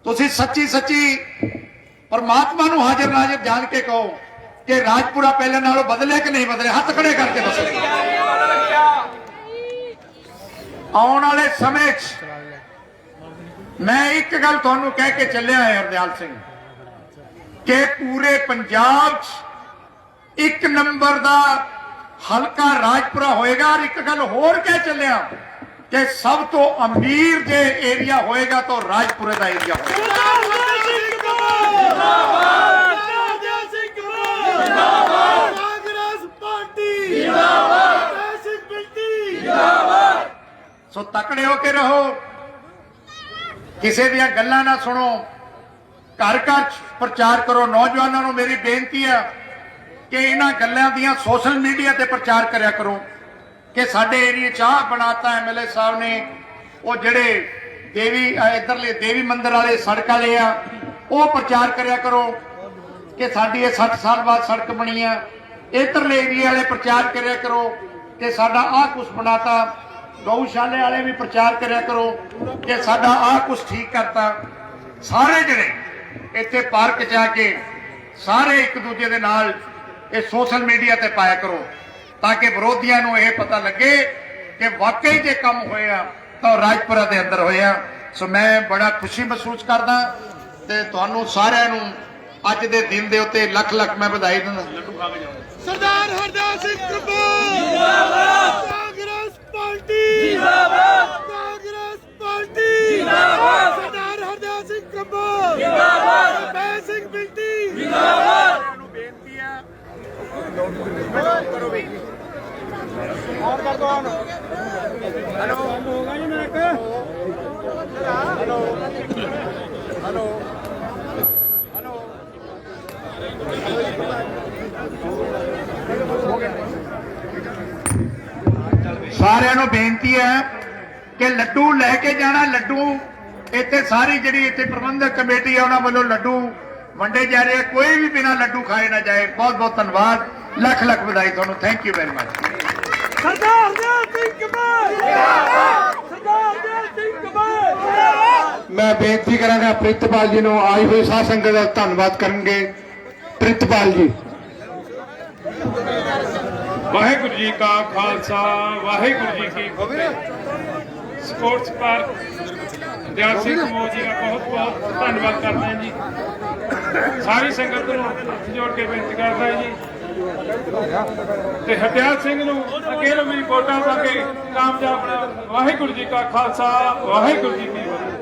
ਤੁਸੀਂ ਸੱਚੀ ਸੱਚੀ ਪਰਮਾਤਮਾ ਨੂੰ ਹਾਜ਼ਰ ਨਾਜ਼ਰ ਜਾਣ ਕੇ ਕਹੋ ਕਿ ਰਾਜਪੁਰਾ ਪਹਿਲੇ ਨਾਲੋਂ ਬਦਲਿਆ ਕਿ ਨਹੀਂ ਬਦਲਿਆ? ਹੱਥ ਖੜੇ ਕਰਕੇ ਦੱਸੋ। ਆਉਣ ਵਾਲੇ ਸਮੇਂ 'ਚ ਮੈਂ ਇੱਕ ਗੱਲ ਤੁਹਾਨੂੰ ਕਹਿ ਕੇ ਚੱਲਿਆ ਹੈ ਹਰਦਿਆਲ ਸਿੰਘ, ਕਿ ਪੂਰੇ ਪੰਜਾਬ 'ਚ 1 ਨੰਬਰ ਦਾ ਹਲਕਾ ਰਾਜਪੁਰਾ ਹੋਏਗਾ। ਔਰ ਇੱਕ ਗੱਲ ਹੋਰ ਕਹਿ ਚੱਲਿਆ ਕਿ ਸਭ ਤੋਂ ਅਮੀਰ ਜੇ ਏਰੀਆ ਹੋਏਗਾ ਤਾਂ ਰਾਜਪੁਰੇ ਦਾ ਏਰੀਆ ਹੋਏਗਾ। ਸਰਦਾਰ ਹਰਦਿਆਲ ਸਿੰਘ ਕੰਬੋਜ ਜਿੰਦਾਬਾਦ, ਸਰਦਾਰ ਹਰਦਿਆਲ ਸਿੰਘ ਕੰਬੋਜ ਜਿੰਦਾਬਾਦ, ਕਾਂਗਰਸ ਪਾਰਟੀ ਜਿੰਦਾਬਾਦ, ਐਸੀ ਬਿਲਟੀ ਜਿੰਦਾਬਾਦ। ਸੋ ਤਕੜੇ ਹੋ ਕੇ ਰਹੋ, ਕਿਸੇ ਦੀਆਂ ਗੱਲਾਂ ਨਾ ਸੁਣੋ, ਘਰ ਘਰ ਪ੍ਰਚਾਰ ਕਰੋ। ਨੌਜਵਾਨਾਂ ਨੂੰ ਮੇਰੀ ਬੇਨਤੀ ਹੈ ਕਿ ਇਹਨਾਂ ਗੱਲਾਂ ਦੀਆਂ ਸੋਸ਼ਲ ਮੀਡੀਆ ਤੇ ਪ੍ਰਚਾਰ ਕਰਿਆ ਕਰੋ ਕਿ ਸਾਡੇ ਏਰੀਏ 'ਚ ਆਹ ਬਣਾਤਾ ਐਮਐਲਏ ਸਾਹਿਬ ਨੇ, ਉਹ ਜਿਹੜੇ ਦੇਵੀ ਇਧਰਲੇ ਦੇਵੀ ਮੰਦਿਰ ਵਾਲੇ ਸੜਕ ਵਾਲੇ ਆ, ਉਹ ਪ੍ਰਚਾਰ ਕਰਿਆ ਕਰੋ ਕਿ ਸਾਡੀ ਇਹ 60 ਸਾਲ ਬਾਅਦ ਸੜਕ ਬਣੀ ਆ। ਇਧਰਲੇ ਏਰੀਏ ਵਾਲੇ ਪ੍ਰਚਾਰ ਕਰਿਆ ਕਰੋ ਕਿ ਸਾਡਾ ਆਹ ਕੁਛ ਬਣਾਤਾ। ਗਊਸ਼ਾਲੇ ਵਾਲੇ ਵੀ ਪ੍ਰਚਾਰ ਕਰਿਆ ਕਰੋ ਕਿ ਸਾਡਾ ਆਹ ਕੁਛ ਠੀਕ ਕਰਤਾ। ਸਾਰੇ ਜਿਹੜੇ ਇੱਥੇ ਪਾਰਕ 'ਚ ਆ ਕੇ ਸਾਰੇ ਇੱਕ ਦੂਜੇ ਦੇ ਨਾਲ ਇਹ ਸੋਸ਼ਲ ਮੀਡੀਆ ਤੇ ਪਾਇਆ ਕਰੋ, ਤਾਂ ਕਿ ਵਿਰੋਧੀਆਂ ਨੂੰ ਇਹ ਪਤਾ ਲੱਗੇ ਕਿ ਵਾਕਈ ਜੇ ਕੰਮ ਹੋਇਆ ਤਾਂ ਰਾਜਪੁਰਾ ਦੇ ਅੰਦਰ ਹੋਇਆ। ਸੋ ਮੈਂ ਬੜਾ ਖੁਸ਼ੀ ਮਹਿਸੂਸ ਕਰਦਾ ਤੇ ਤੁਹਾਨੂੰ ਸਾਰਿਆਂ ਨੂੰ ਅੱਜ ਦੇ ਦਿਨ ਦੇ ਉੱਤੇ ਲੱਖ ਲੱਖ ਮੈਂ ਵਧਾਈ ਦਿੰਦਾ। ਸਰਦਾਰ ਹਰਦਿਆਲ ਸਿੰਘ ਕੰਬੋਜ ਜਿੰਦਾਬਾਦ, ਕਾਂਗਰਸ ਪਾਰਟੀ ਜਿੰਦਾਬਾਦ, ਕਾਂਗਰਸ ਪਾਰਟੀ ਜਿੰਦਾਬਾਦ, ਸਰਦਾਰ ਹਰਦਿਆਲ ਸਿੰਘ ਕੰਬੋਜ ਜਿੰਦਾਬਾਦ, ਬੈ ਸਿੰਘ ਬਿਲਟੀ ਜਿੰਦਾਬਾਦ। ਨੂੰ ਬੇਨਤੀ ਹੈ ਕਰੋ ਵੀ ਔਰ ਕਰ ਦੋ ਔਨ। ਹੈਲੋ ਹੋਗਾ ਜੀ ਮੇਰੇ ਕੋ। ਹੈਲੋ ਹੈਲੋ ਸਾਰਿਆਂ ਨੂੰ ਬੇਨਤੀ ਹੈ ਕਿ ਲੱਡੂ ਲੈ ਕੇ ਜਾਣਾ। ਲੱਡੂ ਇੱਥੇ ਸਾਰੀ ਜਿਹੜੀ ਇੱਥੇ ਪ੍ਰਬੰਧਕ ਕਮੇਟੀ ਹੈ ਉਹਨਾਂ ਵੱਲੋਂ ਲੱਡੂ ਵੰਡੇ ਜਾ ਰਹੇ, ਕੋਈ ਵੀ ਬਿਨਾਂ ਲੱਡੂ ਖਾਏ ਨਾ ਜਾਏ। ਬਹੁਤ ਬਹੁਤ ਧੰਨਵਾਦ, ਲੱਖ ਲੱਖ ਵਧਾਈ ਤੁਹਾਨੂੰ। Thank you very much. Sardar Hardial Singh Kamboj ਜਿੰਦਾਬਾਦ, ਸਰਦਾਰ ਹਰਦਿਆਲ ਸਿੰਘ ਕੰਬੋਜ ਜਿੰਦਾਬਾਦ। ਮੈਂ ਬੇਨਤੀ ਕਰਾਂਗਾ ਪ੍ਰਿਤਪਾਲ ਜੀ ਨੂੰ, ਆਈ ਹੋਈ ਸਾਧ ਸੰਗਤ ਦਾ ਧੰਨਵਾਦ ਕਰਨਗੇ। ਪ੍ਰਿਤਪਾਲ ਜੀ। ਵਾਹਿਗੁਰੂ ਜੀ ਕਾ ਖਾਲਸਾ ਵਾਹਿਗੁਰੂ ਜੀ ਕੀ ਫਤਿਹ। ਸਪੋਰਟਸ ਪਾਰਕ ਹਰਦਿਆਲ ਸਿੰਘ ਕੰਬੋਜ ਜੀ ਦਾ ਬਹੁਤ ਬਹੁਤ ਧੰਨਵਾਦ ਕਰਦੇ ਹਾਂ ਜੀ। ਸਾਰੀ ਸੰਗਤ ਨੂੰ ਹੱਥ ਜੋੜ ਕੇ ਬੇਨਤੀ ਕਰਦਾ ਜੀ ਤੇ ਹਰਦਿਆਲ ਸਿੰਘ ਨੂੰ ਅੱਗੇ ਨੂੰ ਵੀ ਵੋਟਾਂ ਪਾ ਕੇ ਕਾਮਯਾਬ ਬਣਾਓ। ਵਾਹਿਗੁਰੂ ਜੀ ਕਾ ਖਾਲਸਾ ਵਾਹਿਗੁਰੂ ਜੀ ਕੀ ਫਤਿਹ।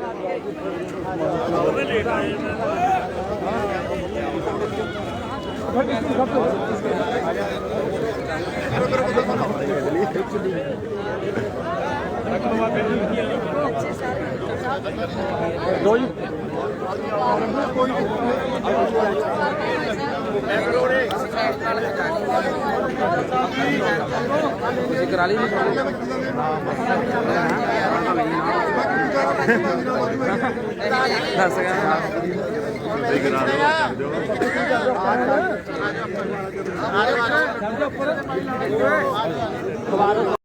करा ली